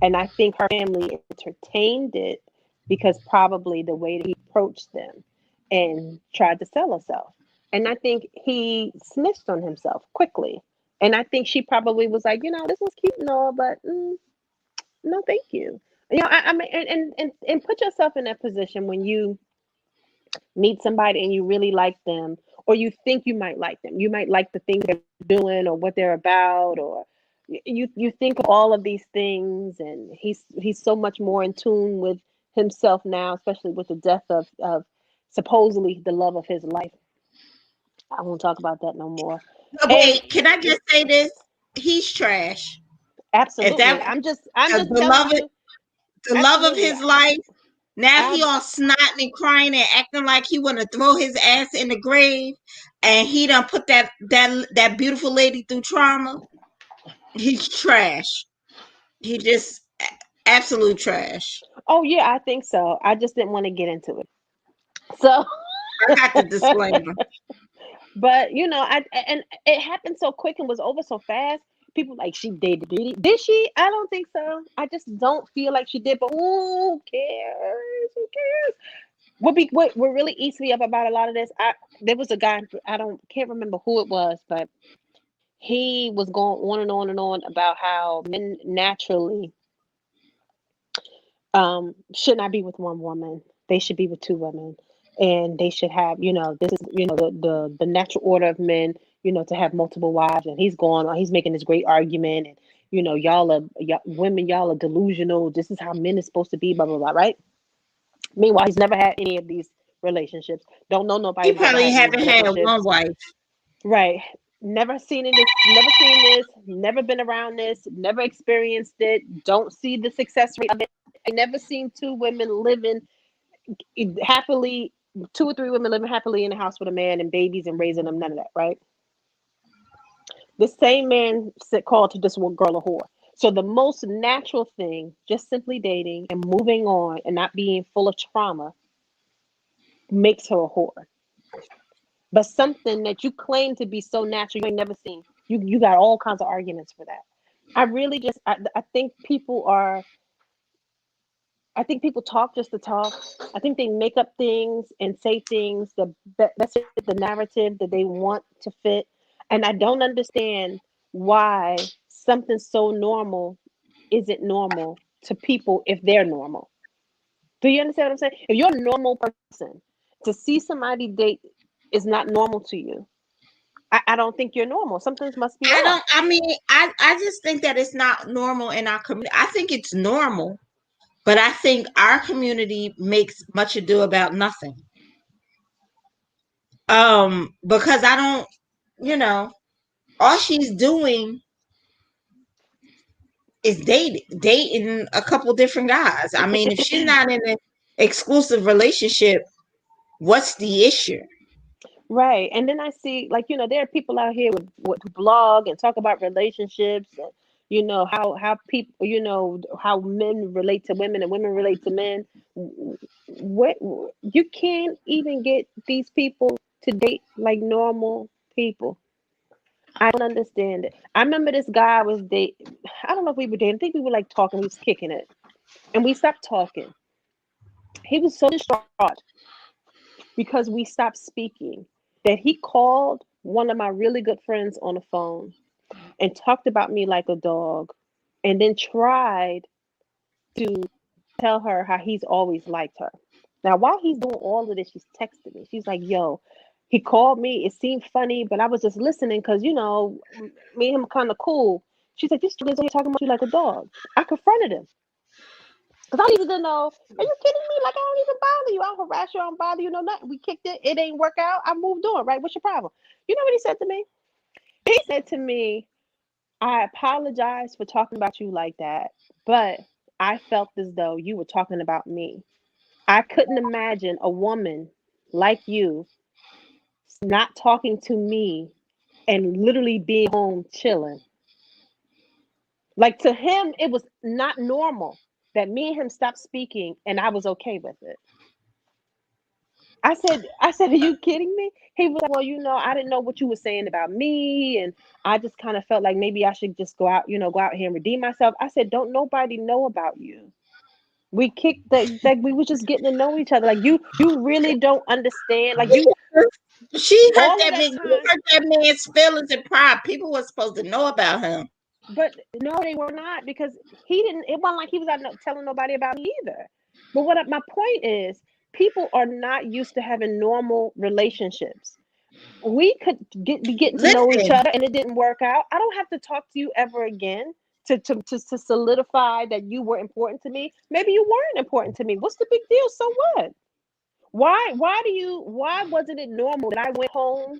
And I think her family entertained it because probably the way that he approached them and tried to sell herself. And I think he snitched on himself quickly. And I think she probably was like, this was cute and all, but no, thank you. I mean, and put yourself in that position when you meet somebody and you really like them, or you think you might like them. You might like the things they're doing or what they're about, or you think of all of these things, and he's so much more in tune with himself now, especially with the death of supposedly the love of his life. I won't talk about that no more. Wait, can I just say this? He's trash. Absolutely. I'm just telling you. The love of his life. Now he all snotting and crying and acting like he want to throw his ass in the grave, and he done put that beautiful lady through trauma. He's trash. He just absolute trash. Oh yeah, I think so. I just didn't want to get into it. So I got the disclaimer. But and it happened so quick and was over so fast. People like, she dated. Did she? I don't think so. I just don't feel like she did. But who cares? Who cares? What really eats me up about a lot of this? There was a guy, can't remember who it was, but he was going on and on and on about how men naturally should not be with one woman. They should be with two women, and they should have, this is, the natural order of men, to have multiple wives. And he's making this great argument, and women, y'all are delusional. This is how men is supposed to be, blah blah blah, right? Meanwhile, he's never had any of these relationships. Don't know He nobody who's ever probably had any haven't had one relationships. wife. Right. Never seen this, never been around this, never experienced it, don't see the success rate of it. I never seen two women living happily, two or three women living happily in a house with a man and babies and raising them, none of that, right? The same man said, called to this one girl a whore. So the most natural thing, just simply dating and moving on and not being full of trauma, makes her a whore. But something that you claim to be so natural, you ain't never seen. You got all kinds of arguments for that. I really just I think people are I think people talk just to talk. I think they make up things and say things that's the narrative that they want to fit. And I don't understand why something so normal isn't normal to people if they're normal. Do you understand what I'm saying? If you're a normal person, to see somebody date is not normal to you. I don't think you're normal. Something must be I off. don't. I mean, I just think that it's not normal in our community. I think it's normal, but I think our community makes much ado about nothing. Because I don't, you know, all she's doing is dating a couple different guys. I mean, if she's not in an exclusive relationship, what's the issue? Right. And then I see, like, there are people out here with blog and talk about relationships and, how people, how men relate to women and women relate to men. What you can't even get these people to date like normal people. I don't understand it. I remember this guy was dating. I don't know if we were dating. I think we were like talking. We was kicking it, and we stopped talking. He was so distraught because we stopped speaking that he called one of my really good friends on the phone and talked about me like a dog, and then tried to tell her how he's always liked her. Now, while he's doing all of this, she's texting me. She's like, yo, he called me. It seemed funny, but I was just listening because, me and him kind of cool. She said, this dude is here talking about you like a dog. I confronted him because I needed to know, are you kidding me? Like, I don't even bother you. I don't harass you. I don't bother you. No, nothing. We kicked it. It ain't work out. I moved on, right? What's your problem? You know what he said to me? He said to me, I apologize for talking about you like that, but I felt as though you were talking about me. I couldn't imagine a woman like you not talking to me and literally being home chilling. Like, to him, it was not normal that me and him stopped speaking and I was okay with it. I said, are you kidding me? He was like, well, I didn't know what you were saying about me. And I just kind of felt like maybe I should just go out here and redeem myself. I said, don't nobody know about you. We kicked that we were just getting to know each other. Like, you really don't understand. Like, you She hurt all of that that man. You time. hurt that man's feelings and pride. People were supposed to know about him. But no, they were not, because he didn't. It wasn't like he was out telling nobody about me either. But my point is, people are not used to having normal relationships. We could be getting to know each Listen, other and it didn't work out. I don't have to talk to you ever again to solidify that you were important to me. Maybe you weren't important to me. What's the big deal? So what? Why wasn't it normal that I went home,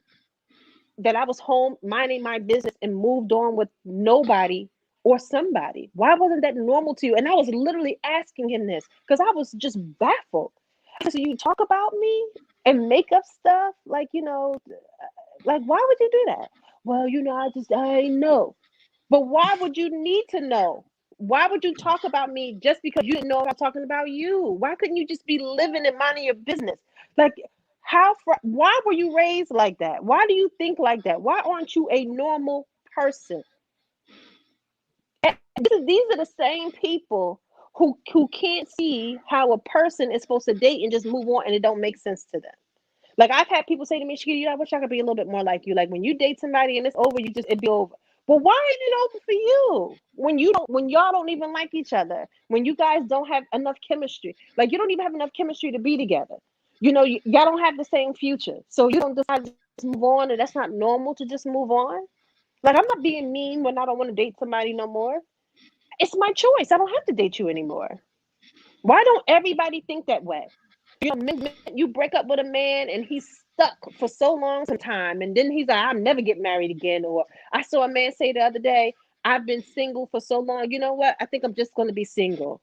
that I was home minding my business and moved on with nobody or somebody? Why wasn't that normal to you? And I was literally asking him this because I was just baffled. I said, so you talk about me and make up stuff like, like, why would you do that? Well, I know. But why would you need to know? Why would you talk about me just because you didn't know I was talking about you? Why couldn't you just be living and minding your business? Like, why were you raised like that? Why do you think like that? Why aren't you a normal person? And these are the same people who can't see how a person is supposed to date and just move on, and it don't make sense to them. Like, I've had people say to me, Shaketa, I wish I could be a little bit more like you. Like, when you date somebody and it's over, it'd be over. But why is it over for you when y'all don't even like each other? When you guys don't have enough chemistry, like, you don't even have enough chemistry to be together. Y'all don't have the same future, so you don't decide to just move on, and that's not normal to just move on. Like, I'm not being mean when I don't want to date somebody no more. It's my choice. I don't have to date you anymore. Why don't everybody think that way? You break up with a man and he's stuck for so long sometime, and then he's like, I'll never get married again. Or I saw a man say the other day, I've been single for so long. You know what? I think I'm just going to be single.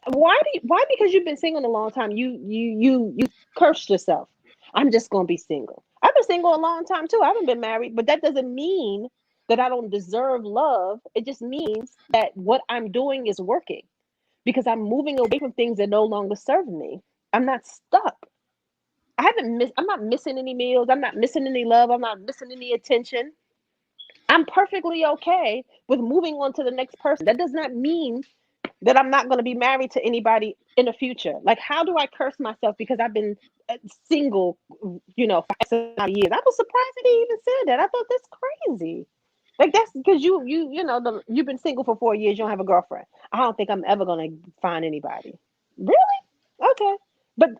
Why? Because you've been single a long time, you cursed yourself. I'm just going to be single. I've been single a long time too. I haven't been married, but that doesn't mean that I don't deserve love. It just means that what I'm doing is working because I'm moving away from things that no longer serve me. I'm not stuck. I'm not missing any meals. I'm not missing any love. I'm not missing any attention. I'm perfectly okay with moving on to the next person. That does not mean that I'm not going to be married to anybody in the future. Like, how do I curse myself because I've been single, for X amount of years? I was surprised that he even said that. I thought that's crazy. Like, that's because you've been single for 4 years. You don't have a girlfriend. I don't think I'm ever going to find anybody. Really? Okay. But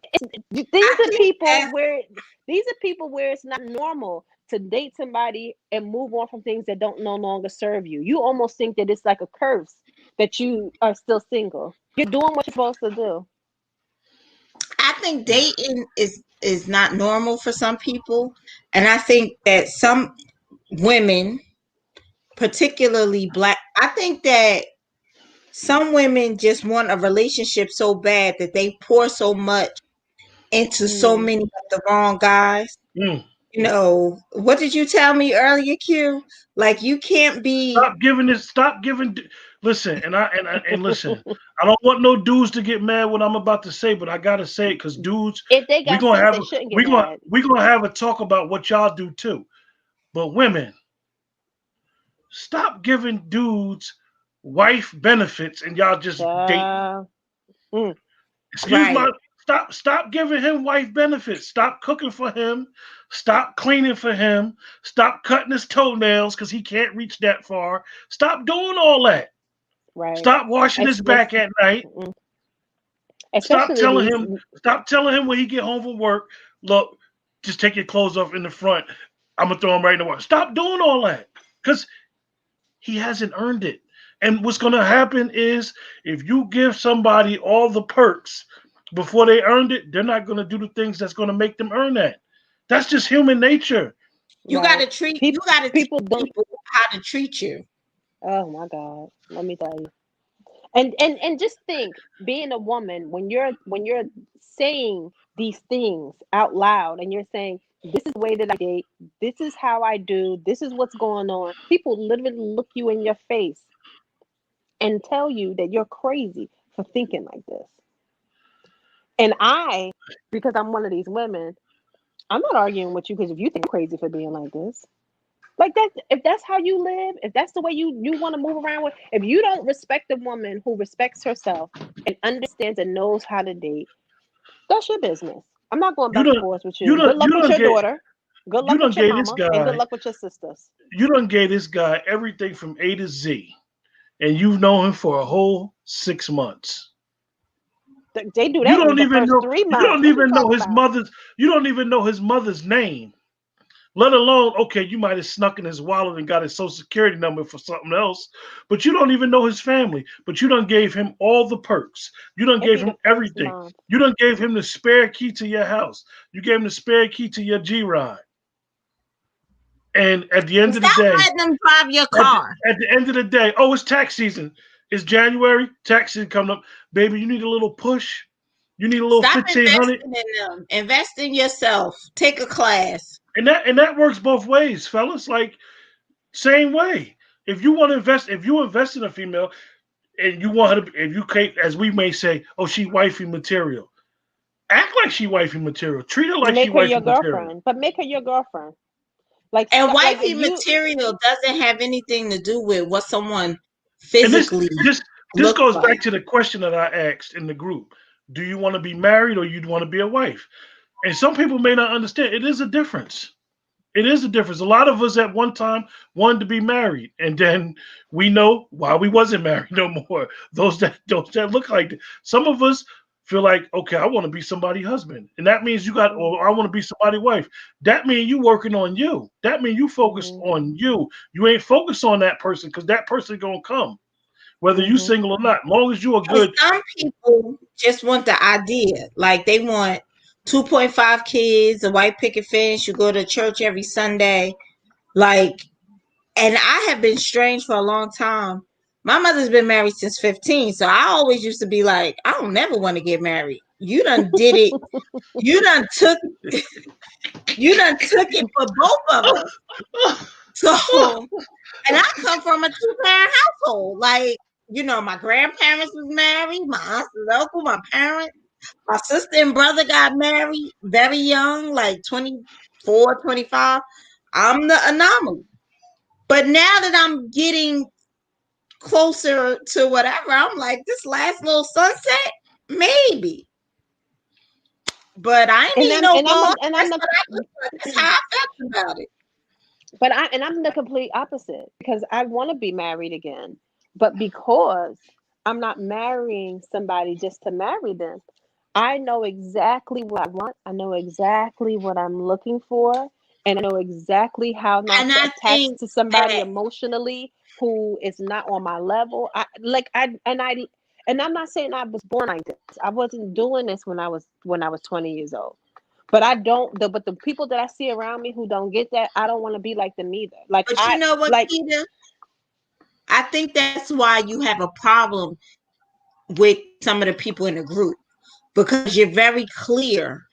these are people where it's not normal to date somebody and move on from things that don't no longer serve you. You almost think that it's like a curse that you are still single. You're doing what you're supposed to do. I think dating is not normal for some people, and I think that some women, particularly black, I think that some women just want a relationship so bad that they pour so much into so many of the wrong guys. Mm. What did you tell me earlier, Q? Like, you can't be. Stop giving. Listen, and listen. I don't want no dudes to get mad what I'm about to say, but I gotta say it because dudes, if they we got gonna sense, have they shouldn't we get gonna mad. we gonna have a talk about what y'all do too. But women, stop giving dudes wife benefits and y'all just dating. Mm, Excuse Right. my stop giving him wife benefits. Stop cooking for him. Stop cleaning for him. Stop cutting his toenails because he can't reach that far. Stop doing all that. right. Stop washing his back at night. Stop Especially telling these. him. Stop telling him when he get home from work. Look, just take your clothes off in the front. I'm gonna throw him right in the water. Stop doing all that because he hasn't earned it. And what's gonna happen is if you give somebody all the perks before they earned it, they're not gonna do the things that's gonna make them earn that. That's just human nature. You Right. gotta teach people don't. how to treat you. Oh my God. Let me tell you. And just think, being a woman, when you're saying these things out loud and you're saying, this is the way that I date, this is how I do, this is what's going on. People literally look you in your face and tell you that you're crazy for thinking like this. And because I'm one of these women, I'm not arguing with you because if you think I'm crazy for being like this. Like that, if that's how you live, if that's the way you want to move around with, if you don't respect a woman who respects herself and understands and knows how to date, that's your business. I'm not going You back and don't forth with you you. Good don't luck you with don't your get daughter. Good you luck don't with your get this mama, and good guy. luck with your sisters. You don't get this guy everything from A to Z, and you've known him for a whole 6 months. They do You that in don't the even first know. three You months. don't What you even know talking his about? mother's. You don't even know his mother's name. Let alone, okay, you might have snuck in his wallet and got his social security number for something else, but you don't even know his family. But you done gave him all the perks. You done It'd gave be him the first everything. month. You done gave him the spare key to your house. You gave him the spare key to your G ride. And at the end of the Stop day, letting them drive your at the, car. at the end of the day, oh, it's tax season. It's January. Tax season coming up, baby. You need a little push. You need a little Stop 1,500. investing in them. Invest in yourself. Take a class. And that works both ways, fellas. Like same way. If you want to invest, if you invest in a female and you want her to, if you can't, as we may say, oh, she wifey material. Act like she wifey material. Treat her like she Make her wifey your material. girlfriend, but make her your girlfriend. Like And stop. Like wifey you. material doesn't have anything to do with what someone And this physically this this looks goes like. back to the question that I asked in the group. Do you want to be married or you want to be a wife? And some people may not understand. It is a difference. It is a difference. A lot of us at one time wanted to be married, and then we know why we wasn't married no more. Those that look like that. Some of us feel like, okay, I want to be somebody's husband, and that means you got, or I want to be somebody's wife. That means you working on you. That means you focused Mhm. on you. You ain't focused on that person because that person gonna come. whether you single or not. As long as you are good. Some people just want the idea. Like they want 2.5 kids, a white picket fence, you go to church every Sunday. Like, and I have been strange for a long time. My mother's been married since 15. So I always used to be like, I don't never want to get married. You done did it. You done took it for both of us. So, and I come from a 2-parent household. Like, you know, my grandparents was married, my aunts and uncle, my parents, my sister and brother got married very young, like 24, 25. I'm the anomaly. But now that I'm getting closer to whatever, I'm like, this last little sunset, maybe. But I ain't need no more. That's how I felt about it. But I'm the complete opposite, because I want to be married again. But because I'm not marrying somebody just to marry them, I know exactly what I want. I know exactly what I'm looking for. And I know exactly how not And to I attach think to somebody that emotionally who is not on my level. And I'm not saying I was born like this. I wasn't doing this when I was 20 years old. But but the people that I see around me who don't get that, I don't want to be like them either. Like, but you know what, Keita? I think that's why you have a problem with some of the people in the group, because you're very clear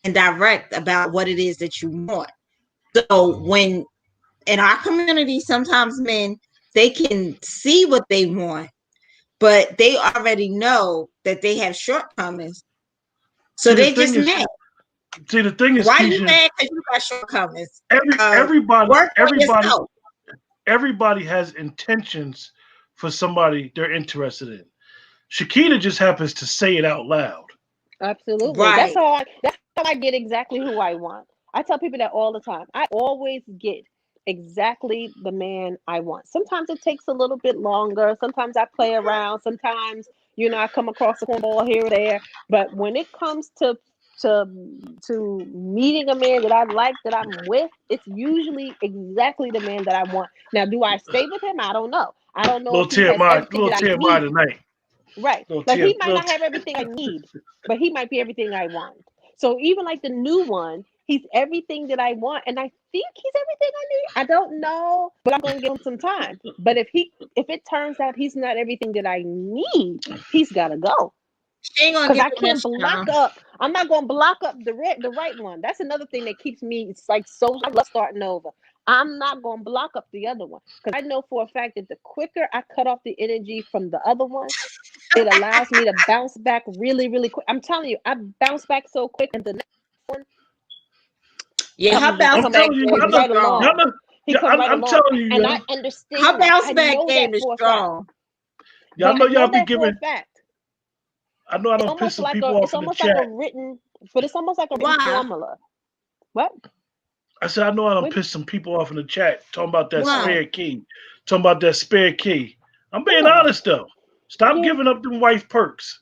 and direct about what it is that you want. So when in our community, sometimes men, they can see what they want, but they already know that they have shortcomings. So they just mad. See, the thing is, why Keisha, you mad? Because you got shortcomings. Everybody has intentions for somebody they're interested in. Shaketa just happens to say it out loud. Absolutely. Right. That's how I get exactly who I want. I tell people that all the time. I always get exactly the man I want. Sometimes it takes a little bit longer. Sometimes I play around. Sometimes, I come across a cornball here or there. But when it comes to meeting a man that I like, that I'm with, it's usually exactly the man that I want. Now, do I stay with him? I don't know. I don't know if he has everything that I need. Tonight. Right. Like, he might not have everything I need, but he might be everything I want. So even like the new one, he's everything that I want, and I think he's everything I need. I don't know, but I'm gonna give him some time. But if it turns out he's not everything that I need, he's gotta go. Because I can't block up. I'm not gonna block up the right one. That's another thing that keeps me. It's like, so I love starting over. I'm not gonna block up the other one, because I know for a fact that the quicker I cut off the energy from the other one, it allows me to bounce back really, really quick. I'm telling you, I bounce back so quick, and the next one, yeah, her bounce back game is right strong. along. He come right I'm along, telling you, and I understand. Her bounce back game is strong. Y'all know y'all be giving. Fact. I know I don't piss some people off in the chat. But it's almost like a written formula. What? I said, I know I don't piss some people off in the chat talking about that spare key. Talking about that spare key. I'm being honest though. Stop giving up them wife perks.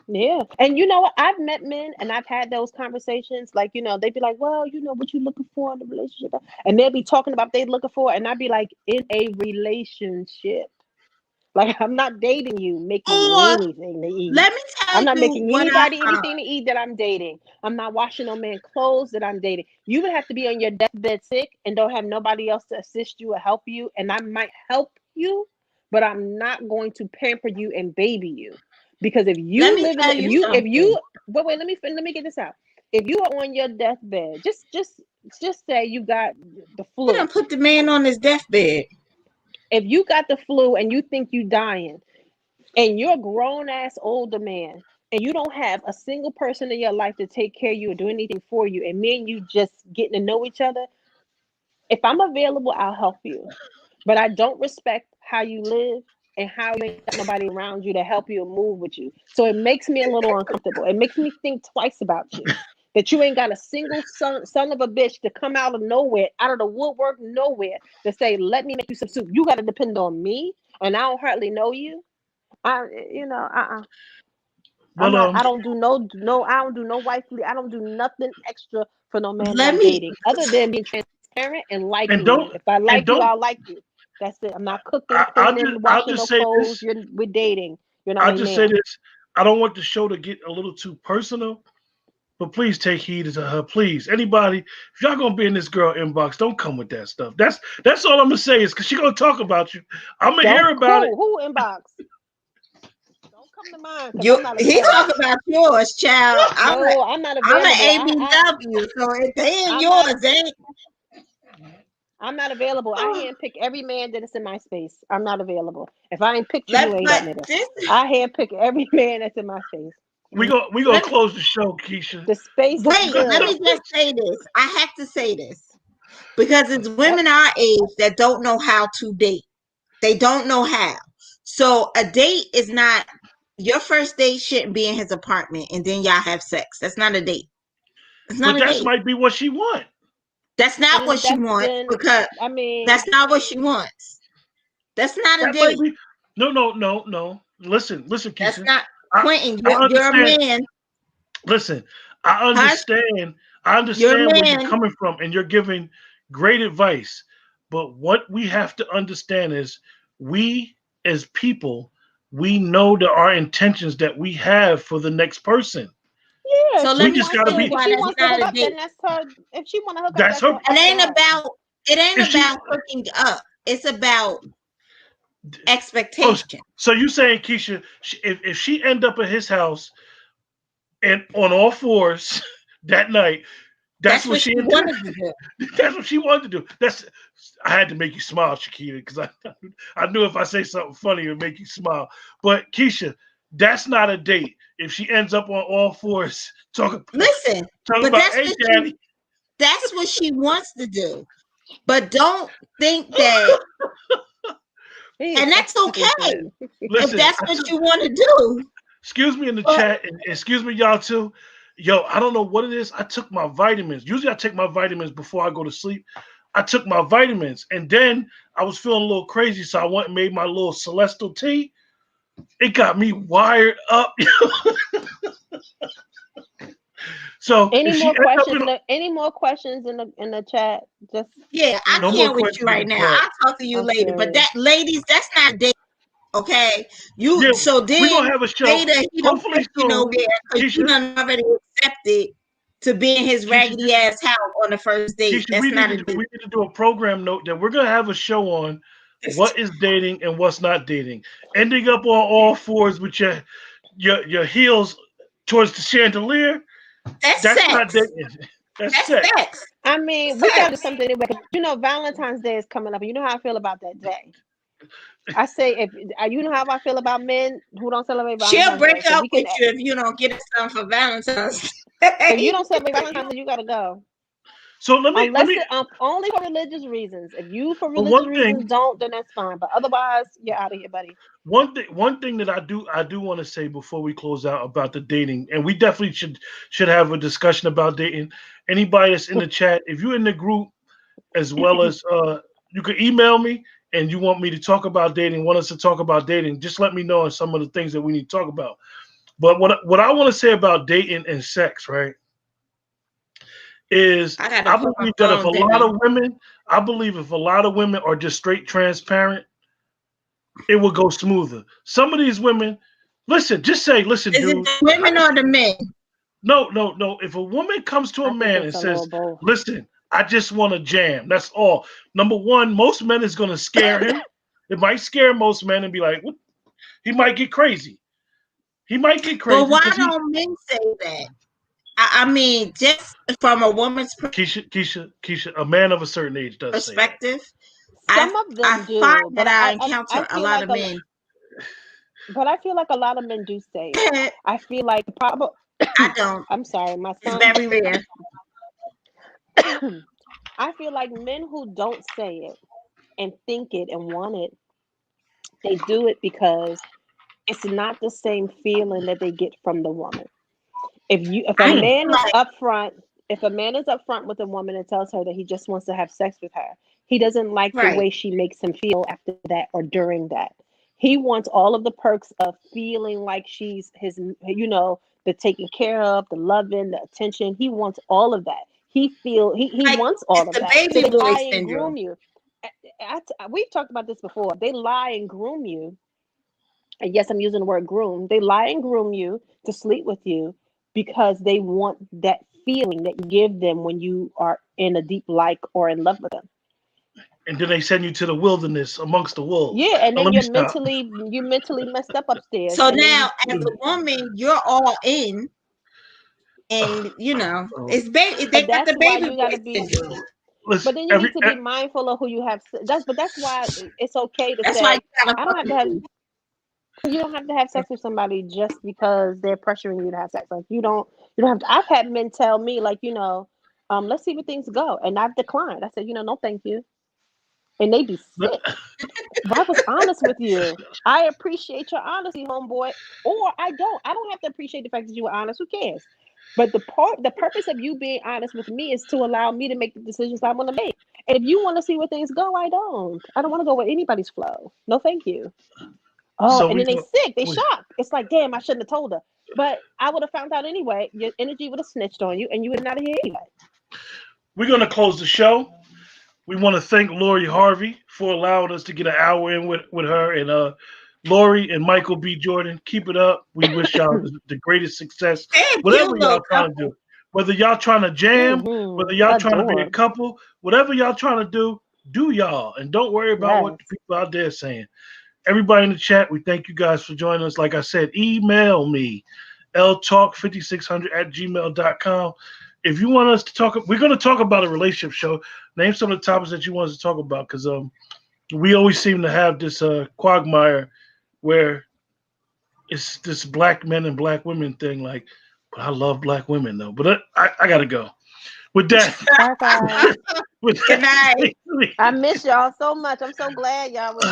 Yeah. And you know what? I've met men and I've had those conversations. Like, they'd be like, well, what you looking for in a relationship? And they'll be talking about what they're looking for. And I'd be like, in a relationship. Like, I'm not dating you, making anything to eat. Let me tell you, I'm not making anybody anything to eat that I'm dating. I'm not washing no man clothes that I'm dating. You would have to be on your deathbed sick and don't have nobody else to assist you or help you. And I might help you, but I'm not going to pamper you and baby you. Because if you wait, let me get this out. If you are on your deathbed, just say you got the flu. You don't put the man on his deathbed. If you got the flu and you think you dying, and you're a grown ass older man, and you don't have a single person in your life to take care of you or do anything for you, and me and you just getting to know each other, if I'm available, I'll help you. But I don't respect how you live and how you ain't got nobody around you to help you and move with you. So it makes me a little uncomfortable. It makes me think twice about you. That you ain't got a single son of a bitch to come out of nowhere, out of the woodwork, nowhere, to say, let me make you some soup. You got to depend on me, and I don't hardly know you. I don't do no wifely. I don't do nothing extra for no man that I'm dating, other than being transparent and liking you. If I like you, I'll like you. That's it. I'm not cooking, I'll cleaning, I'll washing no just say clothes. this. We're dating. You're not I'll my just say man. this. I don't want the show to get a little too personal, but please take heed to her. Please, anybody, if y'all gonna be in this girl inbox, don't come with that stuff. That's all I'm gonna say is because she gonna talk about you. I'm gonna hear Don't about it. who inbox? Don't come to mine because You I'm not he available. talk about yours, child. No, I'm not I'm available. an ABW, so if they ain't I'm not. yours, they ain't. I'm not available. I handpick every man that is in my space. I'm not available. If I ain't picked you, you ain't But that nigga. this, I handpick every man that's in my space. We gonna let me close the show, Keisha. The space is wait. Let filled. me just say this. I have to say this because it's women our age that don't know how to date. They don't know how. So a date is not your first date shouldn't be in his apartment and then y'all have sex. That's not a date. It's not But a that date. might be what she want. That's not what she That's wants then. because I mean, that's not what she wants. That's not a That might date. be. No. Listen, That's Keisha. not I Quentin. I You're a understand. man. Listen, I Hush. understand. I You're a understand where you're man. coming from, and you're giving great advice. But what we have to understand is, we as people, we know that our intentions that we have for the next person. yeah. If So she let We me just wants tell gotta to, you be. if why she that's wants to not hook a up, date. then that's her. If she want to hook up, That's that's her. up It to ain't her. about it ain't If she. about hooking up. It's about Oh, expectation. so you saying, Keisha, if she end up at his house and on all fours that night, that's That's what what she she intended. wanted to do. That's what she wanted to do. That's. I had to make you smile, Shakita, because I knew if I say something funny, it would make you smile. But Keisha, that's not a date. If she ends up on all fours, Listen, talking but about, hey, daddy. that's what she wants to do. But don't think that, He is and so that's okay stupid. if Listen, that's what you want to do. excuse me in the But chat, and excuse me, y'all too. Yo, I don't know what it is. I took my vitamins. Usually, I take my vitamins before I go to sleep. I took my vitamins, and then I was feeling a little crazy, so I went and made my little celestial tea. It got me wired up. So Any if she more ends up questions? in Any more questions in the chat? Just yeah, I no more can't with questions you in right the now. chat. I'll talk to you I'm later. But curious. that, ladies, that's not dating. Okay, Yeah, you. So we're then gonna have a show. later he don't Hopefully take you soon, nowhere because you Keisha. done already accepted to be in his Keisha, raggedy ass house on the first date. Keisha, That's not a date. we need to do a program note that we're gonna have a show on what is dating and what's not dating. Ending up on all fours with your heels towards the chandelier. That's That's not sex. dating. That's That's sex. sex. I mean, we gotta do Sex. something anyway. 'Cause Valentine's Day is coming up, and you know how I feel about that day. I say, if you know how I feel about men who don't celebrate She'll Valentine's Day, break so up we can. with you if you don't get her something for Valentine's If you Day. don't celebrate Valentine's Day, you gotta go. So let Unless me. it, only for religious reasons. If you for But religious reasons don't, then that's fine. But otherwise, you're out of here, buddy. one thing that I do want to say before we close out about the dating, and we definitely should have a discussion about dating. Anybody that's in the chat, if you're in the group, as well as you can email me and you want me to talk about dating, want us to talk about dating, just let me know on some of the things that we need to talk about. But what I want to say about dating and sex, right, is I gotta I put my believe that if a phone lot down. of women, I believe if a lot of women are just straight transparent, it will go smoother. Some of these women, listen, just say, listen, Is it dude, the women or the men? no. If a woman comes to a I think man it's and a little says, both. listen, I just want to jam, that's all. Number one, most men is going to scare him. It might scare most men and be like, what? He might get crazy. He might get But crazy why because he, don't men say that? I mean, just from a woman's Keisha, a man of a certain age does say that. perspective, Some of I them find do, that but I I encounter a feel lot like of men. but I feel like a lot of men do say it. I I feel like the problem. don't. I'm sorry, my It's son. very rare. I feel like men who don't say it and think it and want it, they do it because it's not the same feeling that they get from the woman. If a I feel Mm, man is like upfront, if a man is upfront with a woman and tells her that he just wants to have sex with her, he doesn't like the right. way she makes him feel after that or during that. He wants all of the perks of feeling like she's his, the taking care of, the loving, the attention. He wants all of that. He Like wants it's all of the that. So baby they boy try and syndrome. groom you. we've talked about this before. They lie and groom you. And yes, I'm using the word groom. They lie and groom you to sleep with you because they want that feeling that you give them when you are in a deep like or in love with them. And then they send you to the wilderness amongst the wolves. Yeah, and Now, then let me stop. you're mentally messed up upstairs. So And then now, as a woman, you're all in, and it's baby. They but got that's the why baby you gotta boy be. syndrome. But Listen, then you need to be mindful of who you have. But that's why it's okay to That's why say you gotta I don't have to have. fucking You don't have to have sex with somebody just because they're pressuring you to have sex. Like you don't have to. I've had men tell me like let's see where things go, and I've declined. I said no, thank you, and they be sick. But I was honest with you. I appreciate your honesty, homeboy. Or I don't. I don't have to appreciate the fact that you were honest. Who cares? But the purpose of you being honest with me is to allow me to make the decisions I want to make. And if you want to see where things go, I don't. I don't want to go with anybody's flow. No, thank you. Oh, so and we then they go. sick. They shocked. It's like, damn, I shouldn't have told her. But I would have found out anyway. Your energy would have snitched on you, and you would not have here anyway. We're gonna close the show. We want to thank Lori Harvey for allowing us to get an hour in with her, and Lori and Michael B. Jordan. Keep it up. We wish y'all the greatest success. damn Whatever cute y'all little trying to couple. do, whether y'all trying to jam, whether y'all trying to be a Adore. couple, whatever y'all trying to do y'all, and don't worry about what Yes. the people out there saying. Everybody in the chat, we thank you guys for joining us. Like I said, email me, ltalk5600@gmail.com. If you want us to talk, we're going to talk about a relationship show. Name some of the topics that you want us to talk about, because we always seem to have this quagmire where it's this black men and black women thing. Like, but I love black women though. But I got to go. With that, Bye, guys. with Good night. that, I miss y'all so much. I'm so glad y'all was